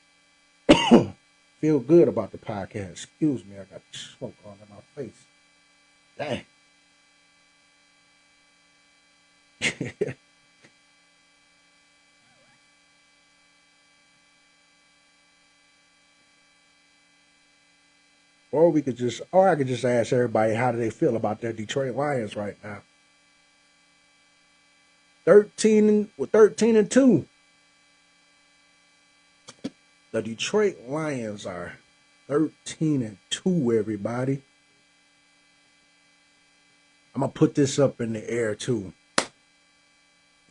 feel good about the podcast. Excuse me, I got smoke all in my face. Dang. Or I could just ask everybody how do they feel about their Detroit Lions right now. 13 and 2. The Detroit Lions are 13-2, everybody. I'm going to put this up in the air, too. I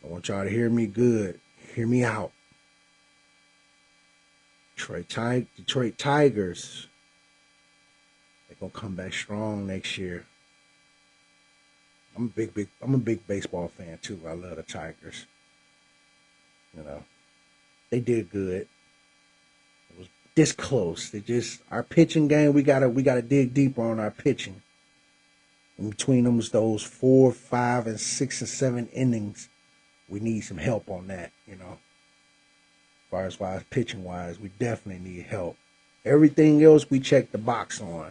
want y'all to hear me good. Hear me out. Detroit Tigers. They're going to come back strong next year. I'm a big baseball fan, too. I love the Tigers. You know, they did good. It was this close. Our pitching game, we gotta dig deeper on our pitching. In between them, those 4, 5, and 6 and 7 innings, we need some help on that. You know, as far as pitching wise, we definitely need help. Everything else, we check the box on.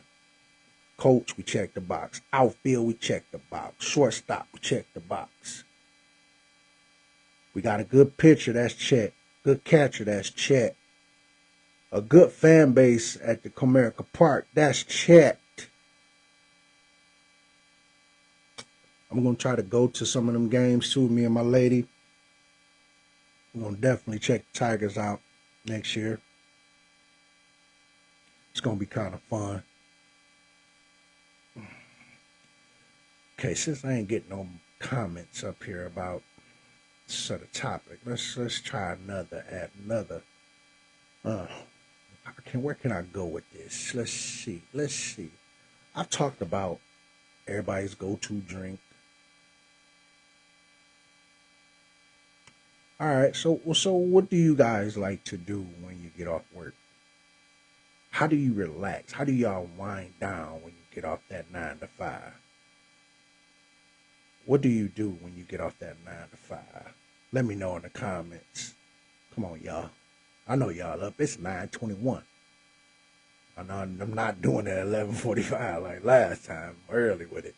Coach, we check the box. Outfield, we check the box. Shortstop, we check the box. We got a good pitcher, that's check. Good catcher, that's check. A good fan base at the Comerica Park, that's checked. I'm going to try to go to some of them games too, me and my lady. We're going to definitely check the Tigers out next year. It's going to be kind of fun. Okay, since I ain't getting no comments up here about sort of topic, let's try another. Where can I go with this? Let's see. I've talked about everybody's go-to drink. All right, so what do you guys like to do when you get off work? How do you relax? How do y'all wind down when you get off that 9 to 5? What do you do when you get off that 9 to 5? Let me know in the comments. Come on, y'all. I know y'all up. It's 9:21. I'm not doing it at 11:45 like last time. I'm early with it.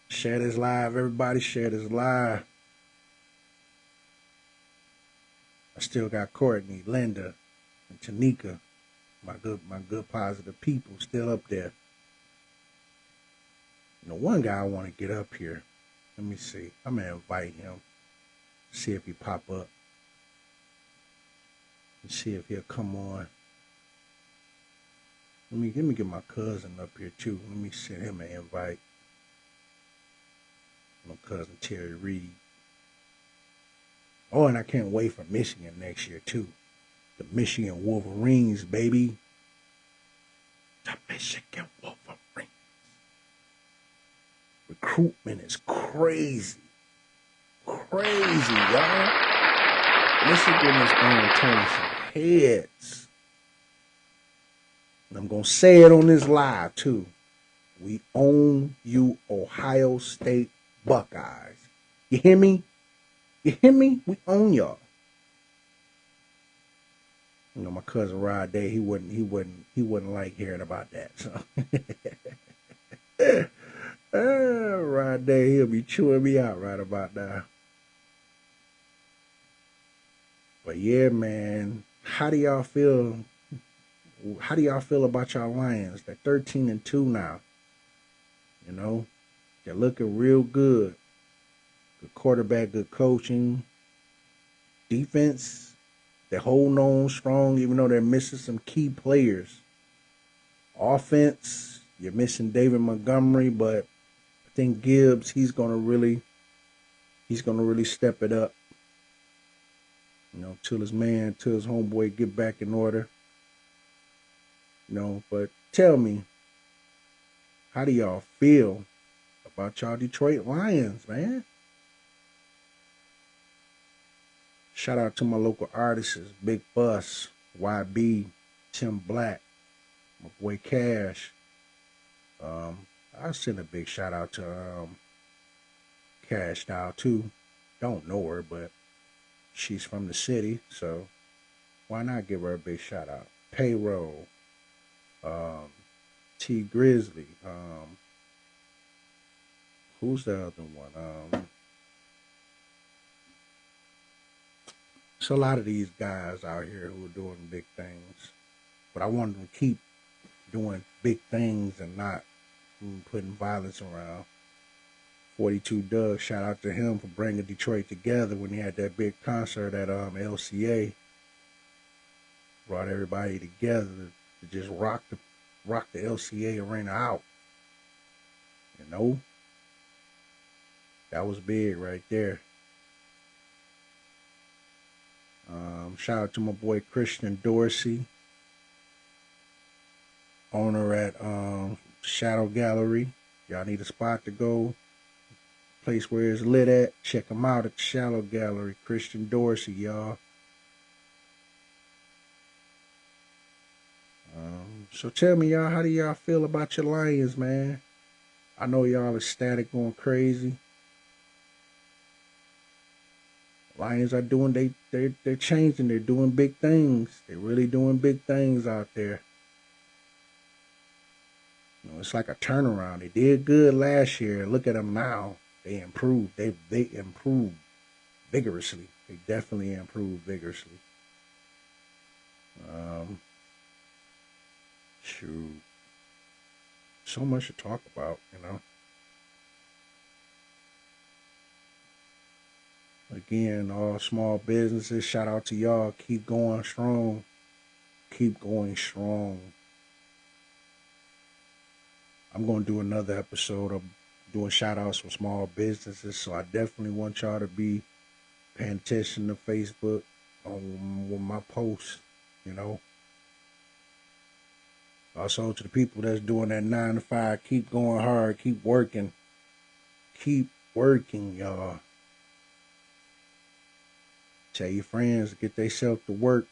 Share this live, everybody. Share this live. I still got Courtney, Linda, and Tanika. My good positive people still up there. You know, one guy I want to get up here. Let me see. I'm gonna invite him. See if he pop up. And see if he'll come on. Let me get my cousin up here too. Let me send him an invite. My cousin Terry Reed. Oh, and I can't wait for Michigan next year too. The Michigan Wolverines, baby. The Michigan Wolverines. Recruitment is crazy. Crazy, y'all. Michigan is going to turn some heads. And I'm going to say it on this live, too. We own you, Ohio State Buckeyes. You hear me? You hear me? We own y'all. You know, my cousin Rod Day, he wouldn't like hearing about that. So Rod Day, he'll be chewing me out right about now. But yeah, man, how do y'all feel? How do y'all feel about y'all Lions? They're 13-2 now. You know, they're looking real good. Good quarterback, good coaching, defense. They're holding on strong, even though they're missing some key players. Offense, you're missing David Montgomery, but I think Gibbs, he's gonna really step it up. You know, till his homeboy get back in order. You know, but tell me, how do y'all feel about y'all Detroit Lions, man? Shout out to my local artists, Big Bus, YB, Tim Black, my boy Cash. I send a big shout out to Cash now too. Don't know her, but she's from the city, so why not give her a big shout out? Payroll, T Grizzly, who's the other one? So a lot of these guys out here who are doing big things, but I want them to keep doing big things and not putting violence around. 42 Doug, shout out to him for bringing Detroit together when he had that big concert at LCA. brought everybody together to just rock the LCA arena out. You know, that was big right there. Shout out to my boy Christian Dorsey, owner at Shadow Gallery. Y'all need a spot to go, place where it's lit at. Check him out at the Shadow Gallery. Christian Dorsey, y'all. So tell me, y'all, how do y'all feel about your Lions, man? I know y'all ecstatic, going crazy. Lions are doing, they're changing. They're doing big things. They're really doing big things out there. You know, it's like a turnaround. They did good last year. Look at them now. They improved. They improved vigorously. They definitely improved vigorously. Shoot. So much to talk about, you know. Again, all small businesses, shout out to y'all. Keep going strong. Keep going strong. I'm going to do another episode of doing shout outs for small businesses, so I definitely want y'all to be paying attention to Facebook on my posts, you know. Also, to the people that's doing that 9 to 5, keep going hard, keep working. Keep working, y'all. Tell your friends to get themselves to work.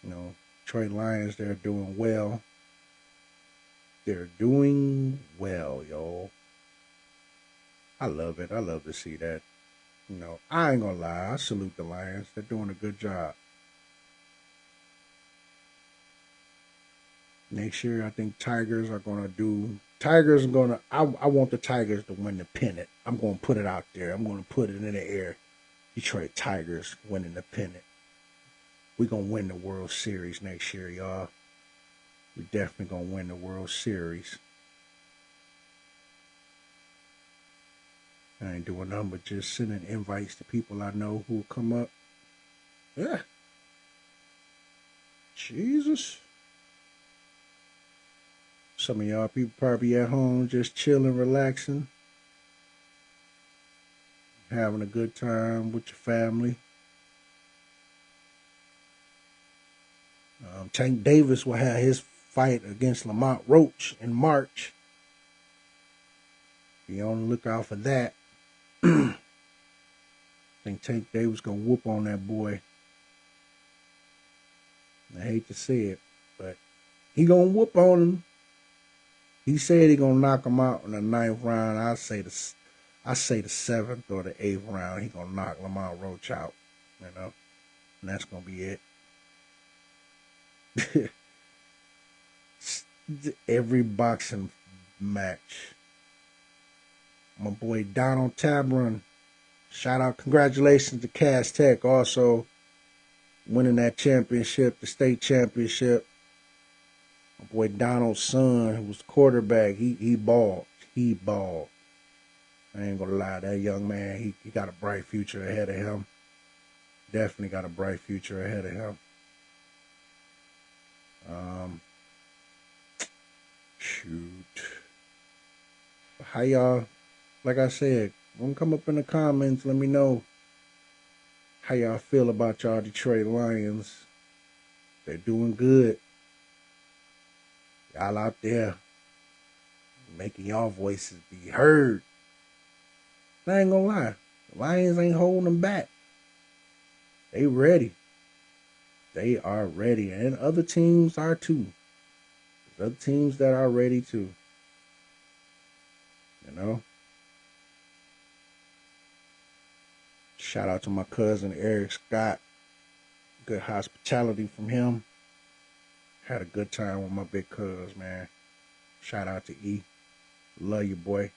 You know, Detroit Lions, they're doing well. They're doing well, y'all. I love it. I love to see that. You know, I ain't gonna lie. I salute the Lions. They're doing a good job. Next year, I think Tigers are gonna do. Tigers are gonna. I want the Tigers to win the pennant. I'm gonna put it out there. I'm gonna put it in the air. Detroit Tigers winning the pennant. We're gonna win the World Series next year, y'all. We're definitely gonna win the World Series. I ain't doing nothing but just sending invites to people I know who will come up. Yeah. Jesus. Some of y'all people probably at home just chilling, relaxing, having a good time with your family. Tank Davis will have his fight against Lamont Roach in March. Be on the lookout for that. I think Tank Davis gonna whoop on that boy. I hate to say it, but he gonna whoop on him. He said he gonna knock him out in the 9th round. I say the 7th or the 8th round. He gonna knock Lamont Roach out, you know, and that's gonna be it. Every boxing match. My boy Donald Tabron. Shout out, congratulations to Cass Tech also winning that championship, the state championship. My boy Donald's son, who was the quarterback, he balled. He balled. I ain't gonna lie, that young man, he got a bright future ahead of him. Definitely got a bright future ahead of him. Shoot. How y'all, like I said, don't come up in the comments, let me know how y'all feel about y'all Detroit Lions. They're doing good. Y'all out there making y'all voices be heard. I ain't gonna lie. The Lions ain't holding them back. They ready. They are ready. And other teams are too. There's other teams that are ready too. You know? Shout out to my cousin Eric Scott. Good hospitality from him. Had a good time with my big cuz, man. Shout out to E. Love you, boy.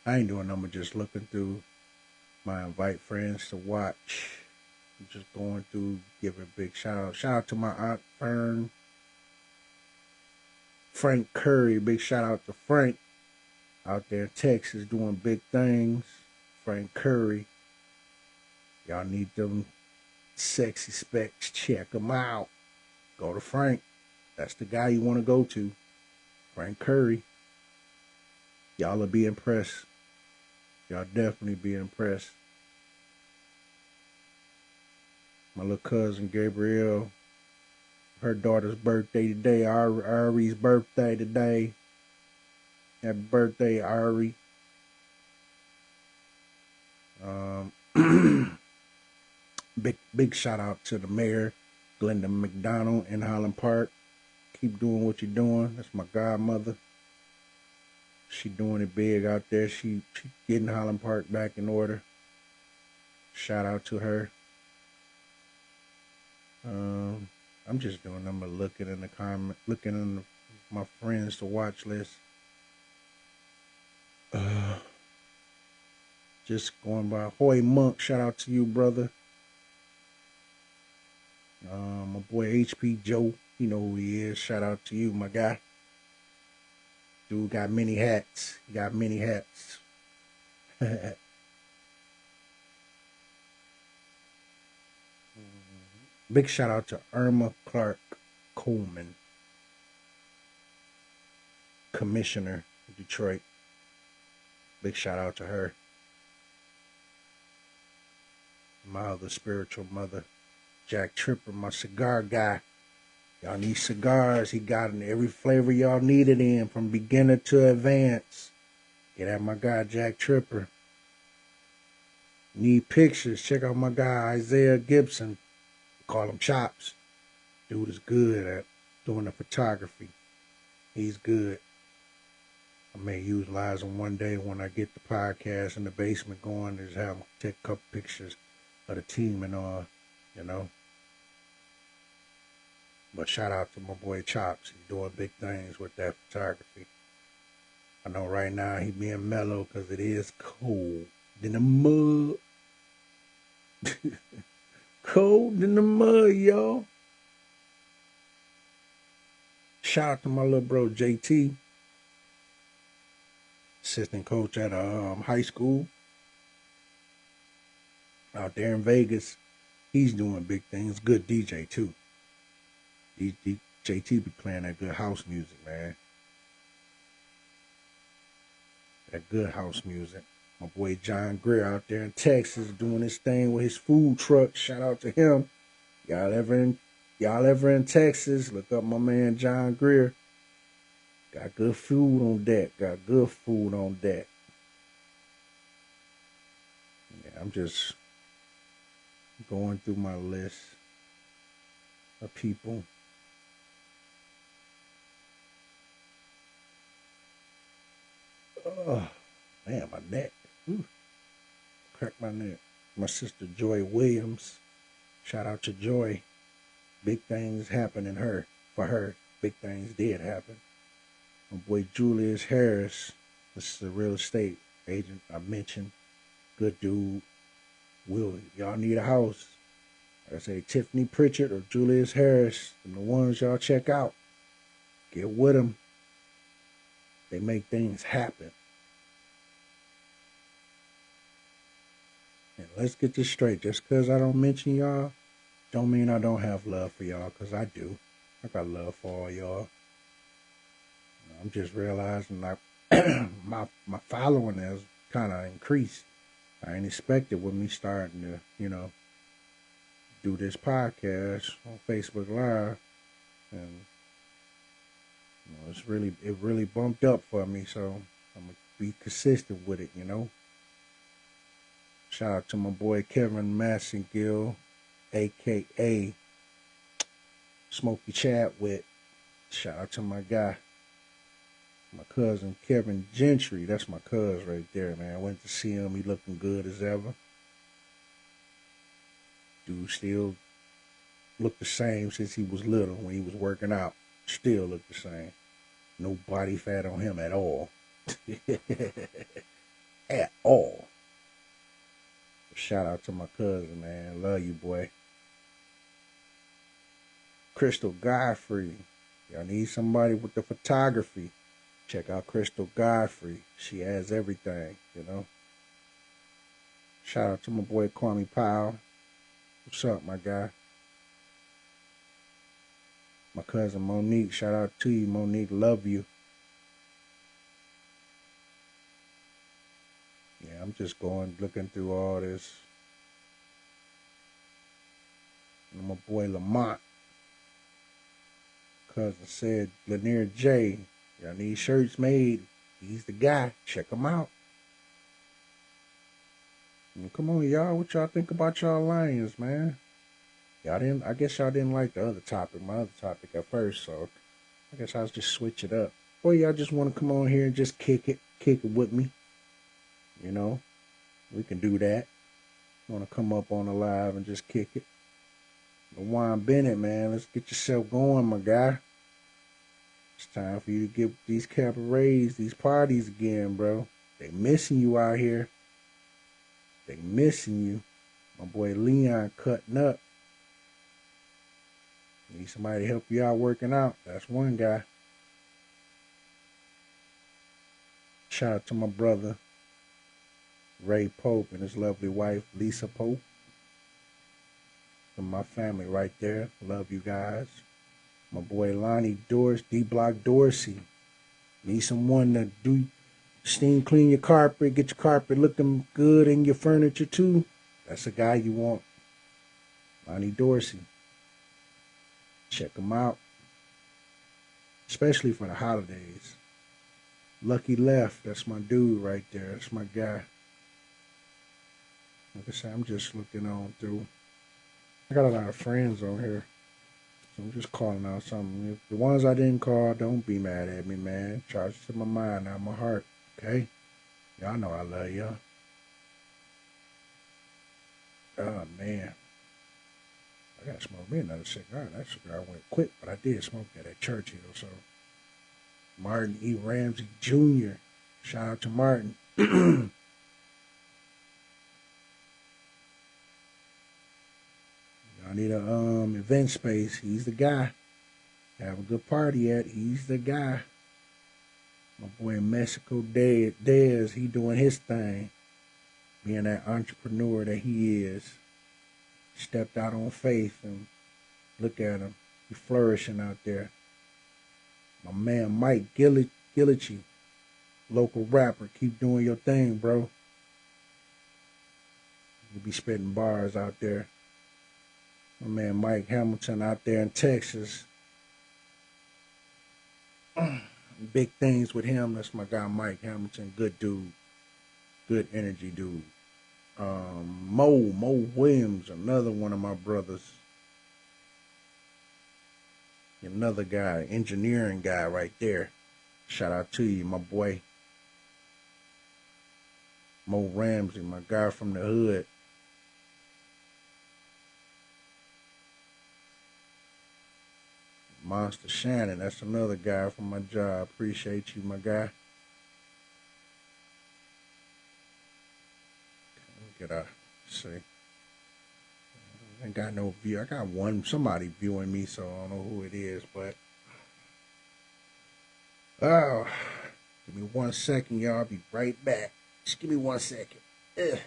I ain't doing nothing but just looking through my invite friends to watch. I'm just going through, giving a big shout out. Shout out to my Aunt Fern. Frank Curry, big shout out to Frank out there in Texas doing big things. Frank Curry. Y'all need them sexy specs. Check them out. Go to Frank. That's the guy you want to go to. Frank Curry. Y'all will be impressed. Y'all definitely be impressed. My little cousin Gabrielle, her daughter's birthday today. Ari's birthday today. Happy birthday, Ari. Big shout out to the mayor, Glenda McDonald in Highland Park. Keep doing what you're doing. That's my godmother. She doing it big out there. She getting Highland Park back in order. Shout out to her. I'm just doing them looking in the comment, looking in my friends to watch list. Just going by Hoy Monk. Shout out to you, brother. My boy HP Joe. You know who he is. Shout out to you, my guy. Dude got many hats. He got many hats. Big shout out to Irma Clark Coleman, Commissioner of Detroit. Big shout out to her. My other spiritual mother, Jack Tripper, my cigar guy. Y'all need cigars. He got in every flavor y'all need it in, from beginner to advanced. Get at my guy, Jack Tripper. Need pictures? Check out my guy, Isaiah Gibson. Call him Chops. Dude is good at doing the photography. He's good. I may utilize him one day when I get the podcast in the basement going. Just have him take a couple pictures of the team and all, you know. But shout out to my boy Chops. He's doing big things with that photography. I know right now he being mellow because it is cold in the mud. Cold in the mud, y'all. Shout out to my little bro JT, assistant coach at a high school out there in Vegas. He's doing big things. Good DJ too. JT be playing that good house music, man. That good house music. My boy John Greer out there in Texas doing his thing with his food truck. Shout out to him. Y'all ever in Texas, look up my man John Greer. Got good food on deck. Got good food on deck. Yeah, I'm just going through my list of people. Oh, man, my neck. Ooh. Crack my neck. My sister Joy Williams. Shout out to Joy. Big things happening for her. Big things did happen. My boy Julius Harris. This is a real estate agent I mentioned. Good dude. Y'all need a house. Like I say, Tiffany Pritchard or Julius Harris. And the ones y'all check out. Get with them. They make things happen. And let's get this straight. Just because I don't mention y'all, don't mean I don't have love for y'all, because I do. I got love for all y'all. I'm just realizing that my following has kind of increased. I ain't expected with me starting to, do this podcast on Facebook Live. And it really bumped up for me, so I'm gonna be consistent with it, Shout out to my boy Kevin Massengill, aka Smokey Chadwick. Shout out to my guy, my cousin Kevin Gentry. That's my cuz right there, man. I went to see him. He looking good as ever. Dude still looked the same since he was little when he was working out. Still look the same. No body fat on him at all. At all. Shout out to my cousin, man. Love you, boy. Crystal Godfrey. Y'all need somebody with the photography. Check out Crystal Godfrey. She has everything, Shout out to my boy Kwame Powell. What's up, my guy? My cousin Monique. Shout out to you, Monique. Love you. Yeah, I'm just looking through all this. And my boy Lamont. Cousin said, Lanier J, y'all need shirts made. He's the guy. Check him out. Come on, y'all. What y'all think about y'all Lions, man? I guess y'all didn't like the other topic, my other topic at first, so I guess I'll just switch it up. Or y'all just want to come on here and just kick it with me. You know, we can do that. Want to come up on the live and just kick it. LaJuan Bennett, man, let's get yourself going, my guy. It's time for you to get these cabarets, these parties again, bro. They missing you out here. They missing you. My boy Leon cutting up. Need somebody to help you out working out. That's one guy. Shout out to my brother Ray Pope and his lovely wife Lisa Pope. From my family right there. Love you guys. My boy Lonnie D-Block Dorsey. Need someone to do steam clean your carpet, get your carpet looking good and your furniture too. That's a guy you want. Lonnie Dorsey. Check him out. Especially for the holidays. Lucky Left, that's my dude right there. That's my guy. Like I said, I'm just looking on through. I got a lot of friends on here. So I'm just calling out something. If the ones I didn't call, don't be mad at me, man. Charge it to my mind, not my heart. Okay? Y'all know I love y'all. Oh, man. I gotta smoke me another cigar. That cigar went quick, but I did smoke that at Churchill. So, Martin E. Ramsey Jr. Shout out to Martin. Y'all need a event space. He's the guy. Have a good party at. He's the guy. My boy in Mexico, Dez, he doing his thing. Being that entrepreneur that he is. Stepped out on faith and look at him. He's flourishing out there. My man Mike Gillichi, local rapper. Keep doing your thing, bro. You be spitting bars out there. My man Mike Hamilton out there in Texas. Big things with him. That's my guy Mike Hamilton. Good dude. Good energy dude. Mo Williams, another one of my brothers. Another guy, engineering guy right there. Shout out to you, my boy. Mo Ramsey, my guy from the hood. Monster Shannon, that's another guy from my job. Appreciate you, my guy. Get a see. I ain't got no view. I got somebody viewing me, so I don't know who it is, but oh, give me 1 second, y'all. I'll be right back. Just give me 1 second. Ugh.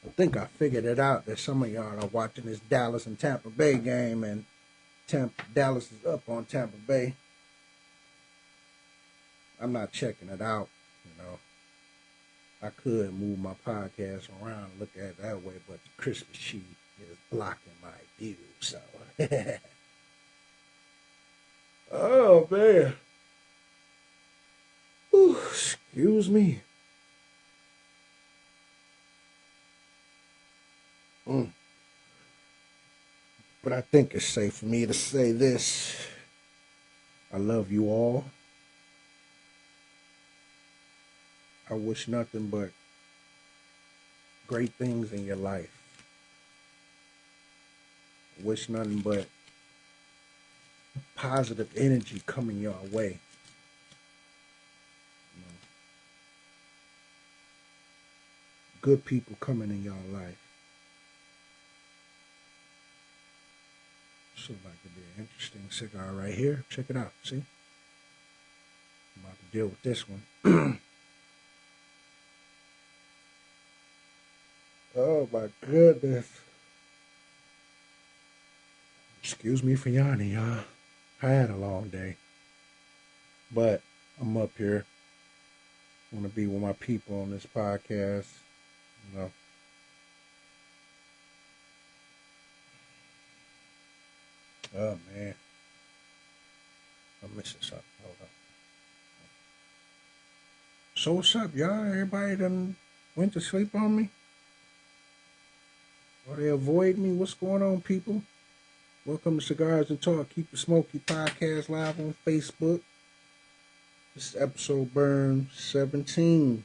I think I figured it out that some of y'all are watching this Dallas and Tampa Bay game, and Dallas is up on Tampa Bay. I'm not checking it out, you know. I could move my podcast around and look at it that way, but the Christmas tree is blocking my view, so. Oh, man. Ooh, excuse me. But I think it's safe for me to say this. I love you all. I wish nothing but great things in your life. I wish nothing but positive energy coming your way. You know, good people coming in your life. So like to be an interesting cigar right here. Check it out. See? I'm about to deal with this one. Oh my goodness. Excuse me for yawning, y'all. I had a long day. But I'm up here. I want to be with my people on this podcast. You know. Oh man. I'm missing something. Hold on. So what's up, y'all? Everybody done went to sleep on me? Or they avoid me? What's going on, people? Welcome to Cigars and Talk. Keep the Smokey podcast live on Facebook. This is episode burn 17.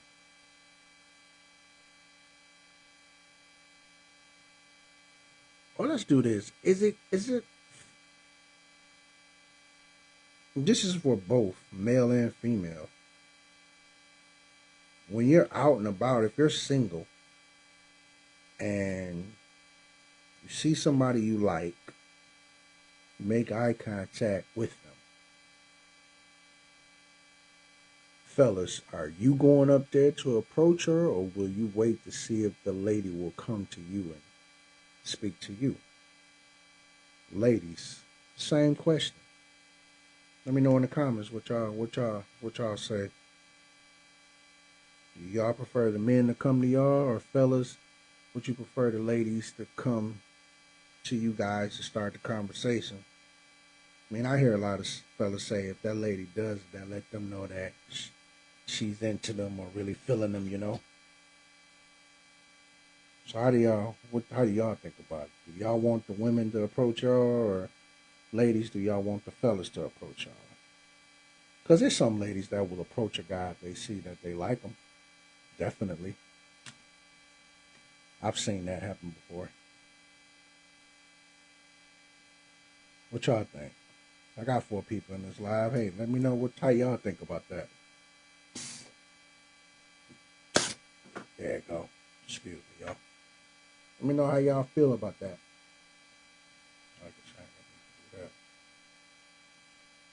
Well, let's do this. Is it this is for both male and female. When you're out and about, if you're single and you see somebody you like, make eye contact with them. Fellas, are you going up there to approach her, or will you wait to see if the lady will come to you and speak to you? Ladies, same question. Let me know in the comments what y'all say. Do y'all prefer the men to come to y'all, or fellas, would you prefer the ladies to come to you guys to start the conversation? I mean, I hear a lot of fellas say if that lady does that, let them know that she's into them or really feeling them, you know. So how do y'all think about it? Do y'all want the women to approach y'all, or ladies, do y'all want the fellas to approach y'all? Because there's some ladies that will approach a guy if they see that they like him. Definitely. I've seen that happen before. What y'all think? I got 4 people in this live. Hey, let me know how y'all think about that. There you go. Excuse me, y'all. Let me know how y'all feel about that.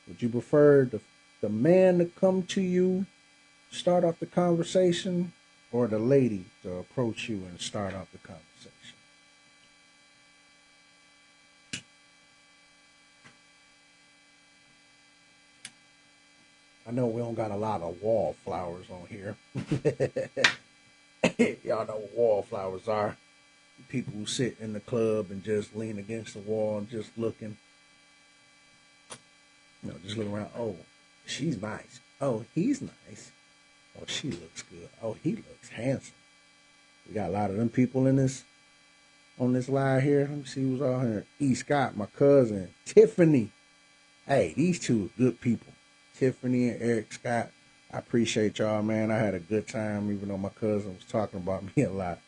Would you prefer the man to come to you, start off the conversation, or the lady to approach you and start off the conversation? I know we don't got a lot of wallflowers on here. Y'all know what wallflowers are. People who sit in the club and just lean against the wall and just looking. Just looking around. Oh, she's nice. Oh, he's nice. Oh, she looks good. Oh, he looks handsome. We got a lot of them people on this live here. Let me see who's all here. E. Scott, my cousin. Tiffany. Hey, these two are good people. Tiffany and Eric Scott. I appreciate y'all, man. I had a good time, even though my cousin was talking about me a lot.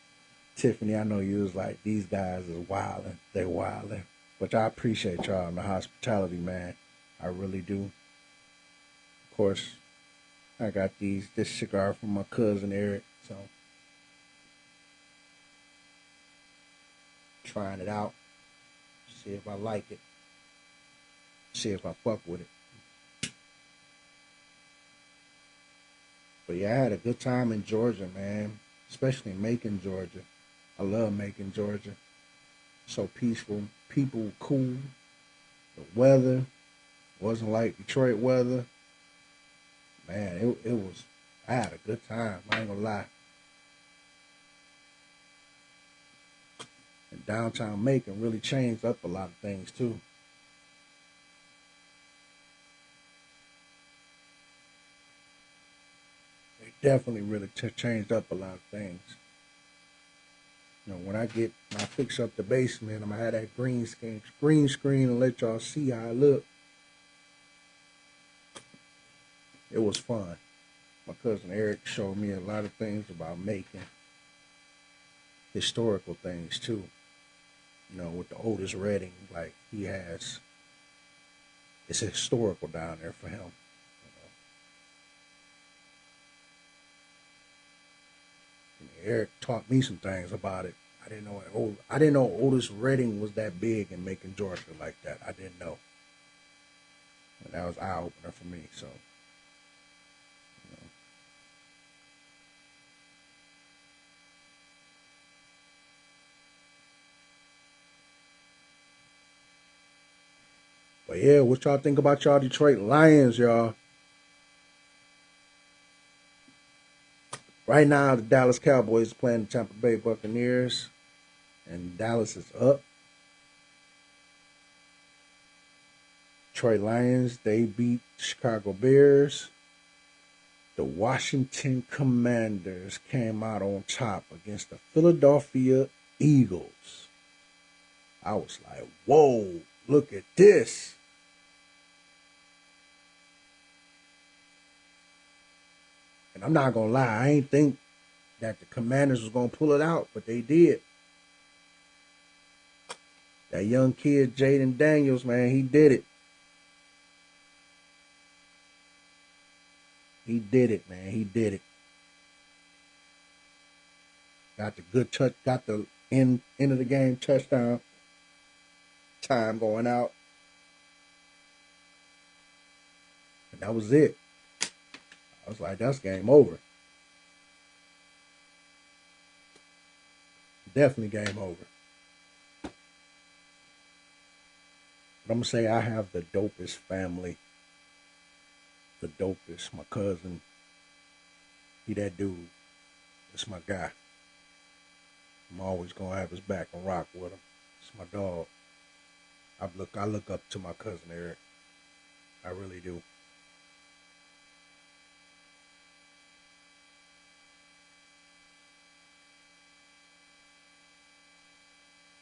Tiffany, I know you was like, these guys is wilding. They're wilding. But I appreciate y'all and the hospitality, man. I really do. Of course, I got this cigar from my cousin Eric, so trying it out. See if I like it. See if I fuck with it. But yeah, I had a good time in Georgia, man. Especially in Macon, Georgia. I love Macon, Georgia. So peaceful. People cool. The weather wasn't like Detroit weather. Man, it was, I had a good time. I ain't gonna lie. And downtown Macon really changed up a lot of things too. They definitely really changed up a lot of things. When I fix up the basement, I'm gonna have that green screen and let y'all see how I look. It was fun. My cousin Eric showed me a lot of things about Macon. historical things too. With the Otis Redding, like he has, it's historical down there for him. Eric taught me some things about it. I didn't know Otis Redding was that big in making Georgia like that. I didn't know. And that was eye opener for me. So, but yeah, what y'all think about y'all Detroit Lions, y'all? Right now, the Dallas Cowboys playing the Tampa Bay Buccaneers, and Dallas is up. Detroit Lions, they beat Chicago Bears. The Washington Commanders came out on top against the Philadelphia Eagles. I was like, whoa, look at this. And I'm not going to lie, I ain't think that the Commanders was going to pull it out, but they did. That young kid, Jaden Daniels, man, he did it. He did it, man. He did it. Got the good touch, got the end of the game touchdown. Time going out. And that was it. I was like, that's game over. Definitely game over. But I'm going to say I have the dopest family. The dopest. My cousin. He that dude. That's my guy. I'm always going to have his back and rock with him. It's my dog. I look up to my cousin Eric. I really do.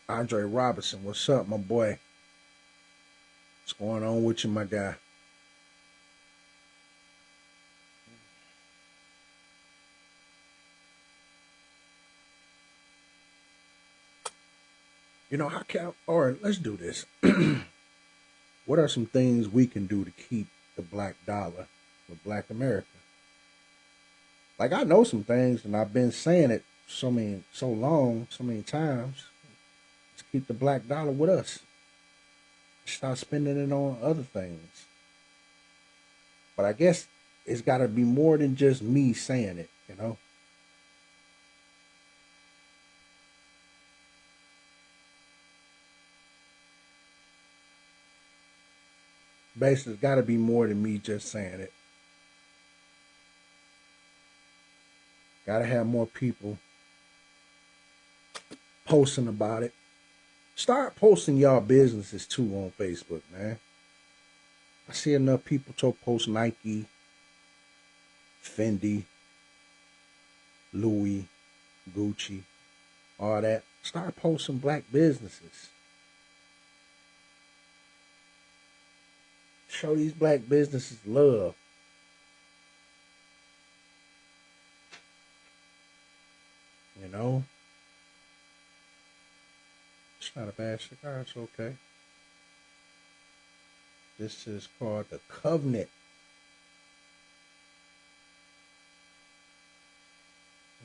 Andre Robinson, what's up, my boy? What's going on with you, my guy? Let's do this. What are some things we can do to keep the black dollar with black America? Like, I know some things, and I've been saying it so long, so many times. Let's keep the black dollar with us. Stop spending it on other things. But I guess it's got to be more than just me saying it, Basically, it's got to be more than me just saying it. Got to have more people posting about it. Start posting y'all businesses too on Facebook, man. I see enough people to post Nike, Fendi, Louis, Gucci, all that. Start posting black businesses. Show these black businesses love. It's not a bad cigar. It's okay. This is called the Covenant.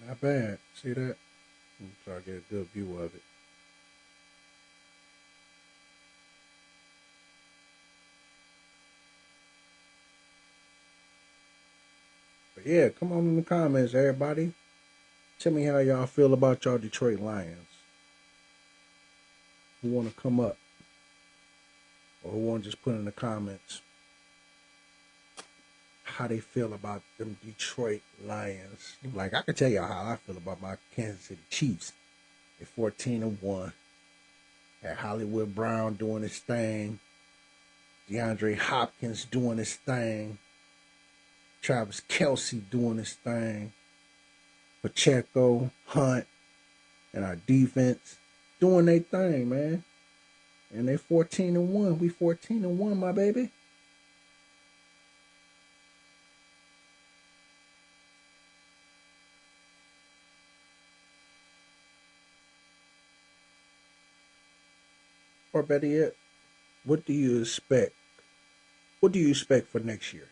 Not bad. See that? I'm trying to get a good view of it. But yeah, come on in the comments, everybody. Tell me how y'all feel about y'all Detroit Lions. Who want to come up? Or who want to just put in the comments how they feel about them Detroit Lions. Like, I can tell y'all how I feel about my Kansas City Chiefs. They're 14-1. Had Hollywood Brown doing his thing. DeAndre Hopkins doing his thing. Travis Kelce doing his thing. Pacheco, Hunt, and our defense doing their thing, man. And they 14-1. We 14-1, my baby. or better yet, what do you expect? What do you expect for next year?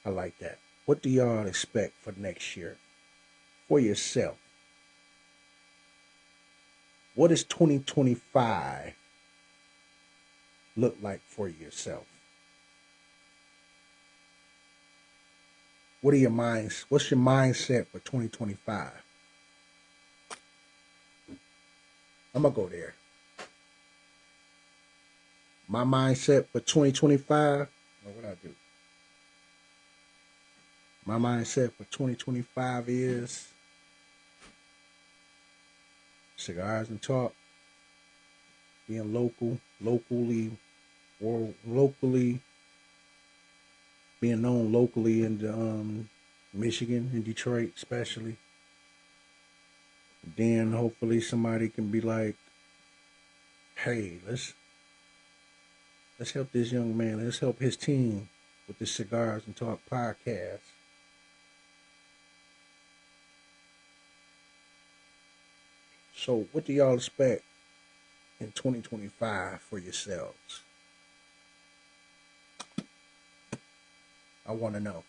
I like that. What do y'all expect for next year? For yourself. What does 2025 look like for yourself? What's your mindset for 2025? I'm gonna go there. My mindset for 2025, what I do? My mindset for 2025 is cigars and talk, being locally, being known locally in Michigan and Detroit especially. Then hopefully somebody can be like, hey, let's help this young man. Let's help his team with the Cigars and Talk podcast. So what do y'all expect in 2025 for yourselves? I want to know.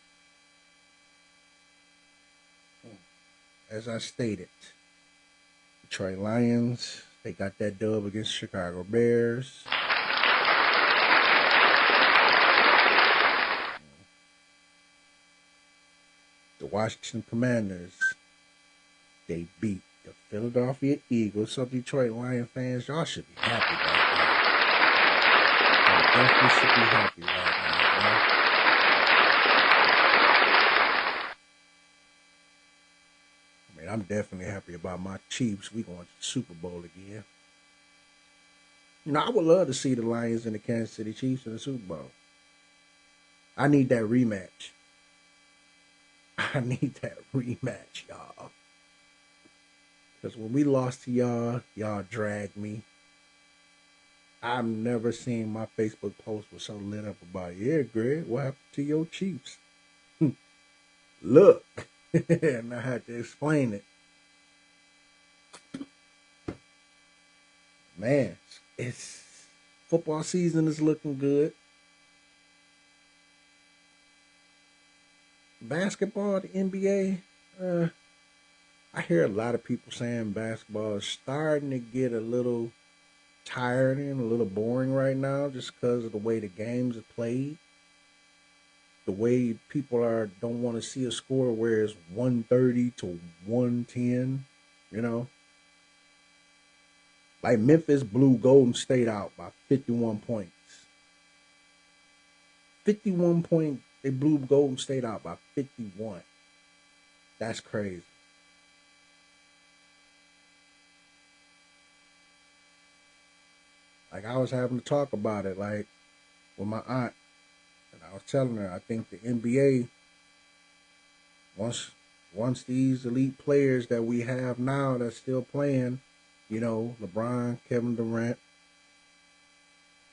As I stated, Detroit Lions, they got that dub against Chicago Bears. The Washington Commanders, they beat the Philadelphia Eagles. So Detroit Lion fans, y'all should be happy right now. You definitely should be happy right now, man. I mean, I'm definitely happy about my Chiefs. We going to the Super Bowl again. You know, I would love to see the Lions and the Kansas City Chiefs in the Super Bowl. I need that rematch. I need that rematch, y'all. Because when we lost to y'all, y'all dragged me. I've never seen my Facebook post was so lit up about, yeah, Greg, what happened to your Chiefs? Look. And I had to explain it. Man, it's football season is looking good. Basketball, the NBA, I hear a lot of people saying basketball is starting to get a little tired and a little boring right now just because of the way the games are played. The way people don't want to see a score where it's 130 to 110, you know. Like Memphis blew Golden State out by 51 points. 51 points. They blew Golden State out by 51. That's crazy. Like, I was having to talk about it, like, with my aunt. And I was telling her, I think the NBA, once these elite players that we have now that's still playing, you know, LeBron, Kevin Durant,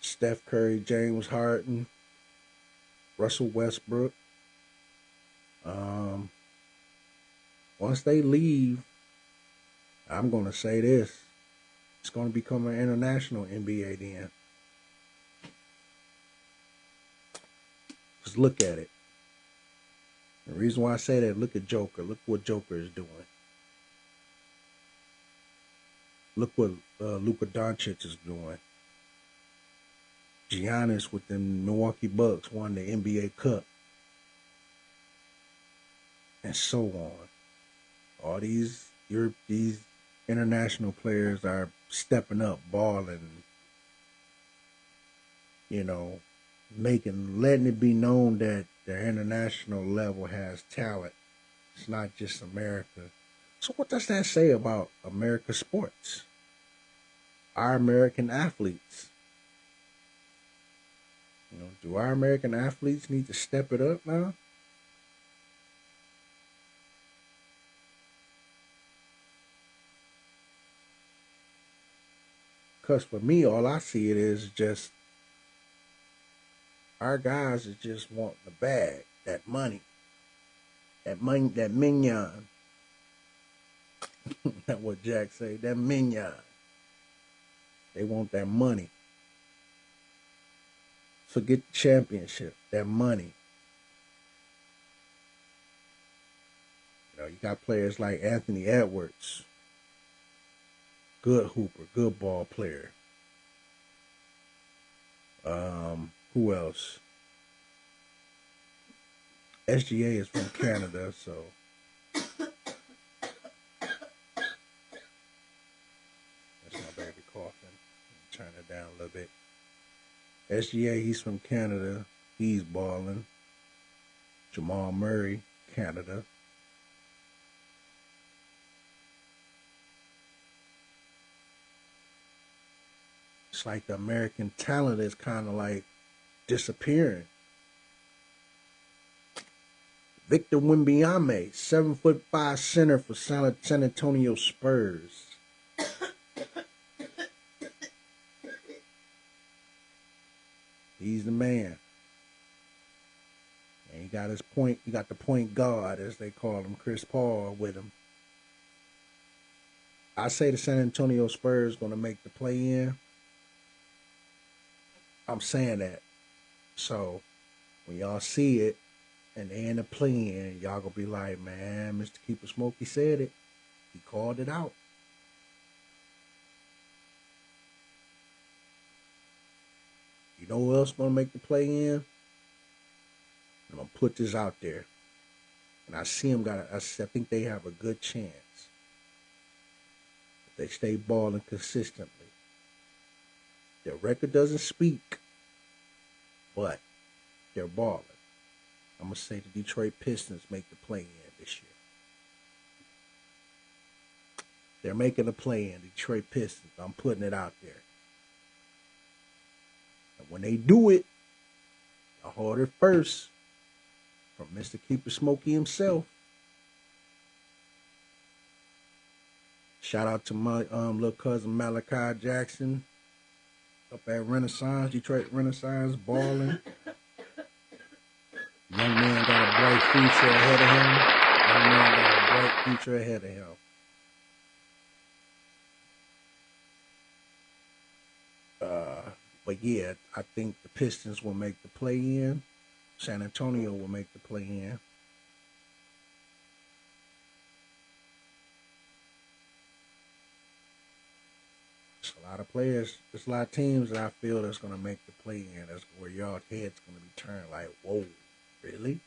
Steph Curry, James Harden, Russell Westbrook, once they leave, I'm going to say this, it's going to become an international NBA then. Just look at it. The reason why I say that, look at Joker. Look what Joker is doing. Look what Luka Doncic is doing. Giannis with the Milwaukee Bucks won the NBA Cup. And so on. All these international players are stepping up, balling, you know, letting it be known that the international level has talent. It's not just America. So what does that say about America's sports? Our American athletes. You know, do our American athletes need to step it up now? Because for me, all I see it is just our guys is just wanting the bag, that money, that mignon. That's what Jack say, that mignon. They want that money. Forget the championship. That money. You got players like Anthony Edwards. Good hooper, good ball player. Who else? SGA is from Canada, so that's my baby coughing. Turn it down a little bit. SGA, he's from Canada. He's balling. Jamal Murray, Canada. It's like the American talent is kind of like disappearing. Victor Wembanyama, 7'5" center for San Antonio Spurs. He's the man. And he got his point. He got the point guard, as they call him, Chris Paul, with him. I say the San Antonio Spurs going to make the play-in. I'm saying that. So when y'all see it and they in the play-in, y'all going to be like, man, Mr. Keeper Smokey said it. He called it out. You know who else going to make the play-in? I'm going to put this out there. And I see them I think they have a good chance. If they stay balling consistently. Their record doesn't speak, but they're balling. I'm going to say the Detroit Pistons make the play-in this year. They're making a play-in, Detroit Pistons. I'm putting it out there. And when they do it, I heard it first from Mr. Keeper Smokey himself. Shout out to my little cousin Malachi Jackson up at Renaissance, Detroit Renaissance, balling. Young man got a bright future ahead of him. Young man got a bright future ahead of him. But yeah, I think the Pistons will make the play-in. San Antonio will make the play-in. There's a lot of players, there's a lot of teams that I feel that's going to make the play-in. That's where y'all head's going to be turned like, whoa, really?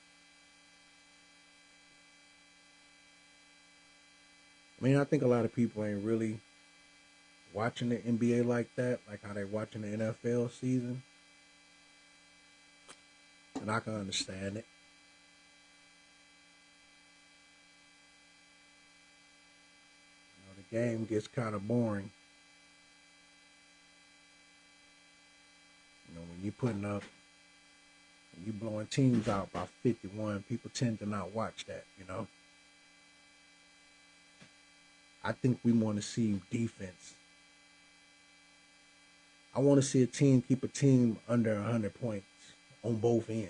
I mean, I think a lot of people ain't really watching the NBA like that, like how they watching the NFL season. And I can understand it. The game gets kind of boring. When you're putting up, when you're blowing teams out by 51, people tend to not watch that, I think we want to see defense. I want to see a team keep a team under 100 points on both ends.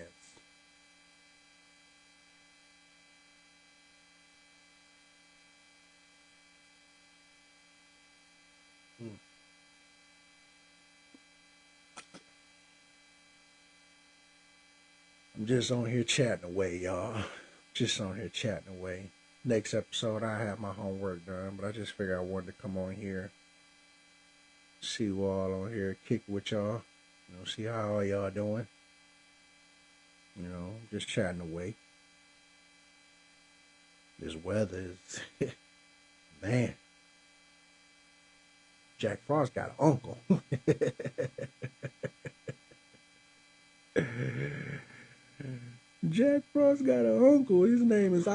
I'm just on here chatting away, y'all. Just on here chatting away. Next episode, I have my homework done, but I just figured I wanted to come on here, see you all on here, kick with y'all, see how all y'all doing. Just chatting away. This weather is, man. Jack Frost got an uncle. Jack Frost got an uncle. His name is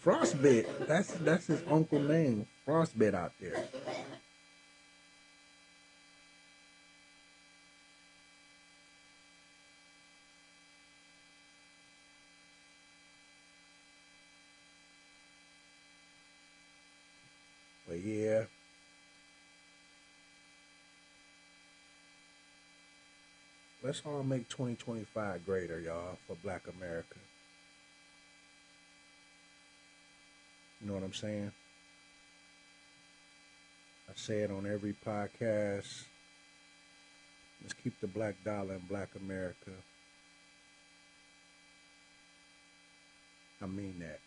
Frostbit. That's his uncle name. Frostbit out there. But yeah. Let's all make 2025 greater, y'all, for Black America. You know what I'm saying? I say it on every podcast. Let's keep the black dollar in black America. I mean that.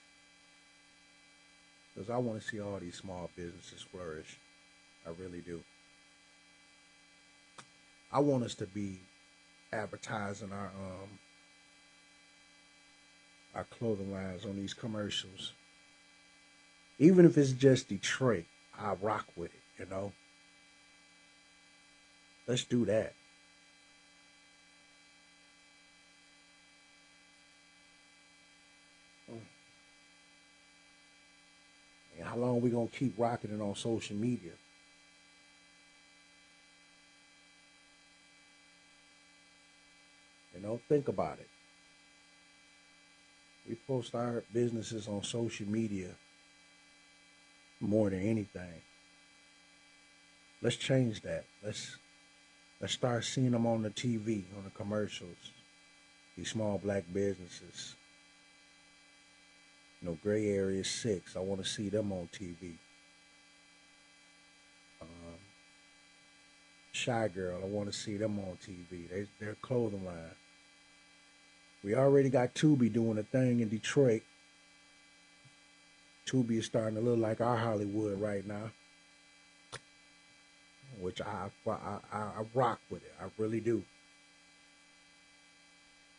Because I want to see all these small businesses flourish. I really do. I want us to be advertising our clothing lines on these commercials. Even if it's just Detroit, I rock with it, you know. Let's do that. And how long we gonna keep rocking it on social media? You know, think about it. We post our businesses on social media more than anything. Let's change that. Let's start seeing them on the TV, on the commercials. These small black businesses. You know, Gray Area 6. I want to see them on TV. Shy Girl. I want to see them on TV. Their clothing line. We already got Tubi doing a thing in Detroit. Tubi is starting to look like our Hollywood right now, which I rock with it. I really do.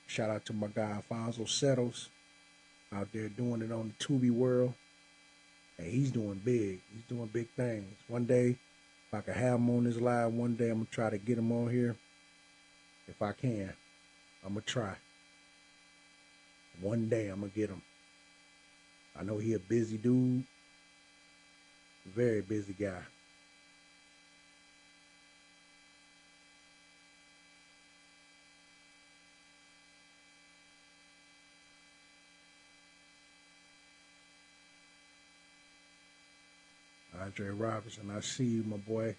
Shout out to my guy Alfonso Settles out there doing it on the Tubi world. And he's doing big. He's doing big things. One day, if I can have him on this live, one day I'm going to try to get him on here. If I can, I'm going to try. One day I'm going to get him. I know he a busy dude. Very busy guy. Andre Robinson, I see you, my boy.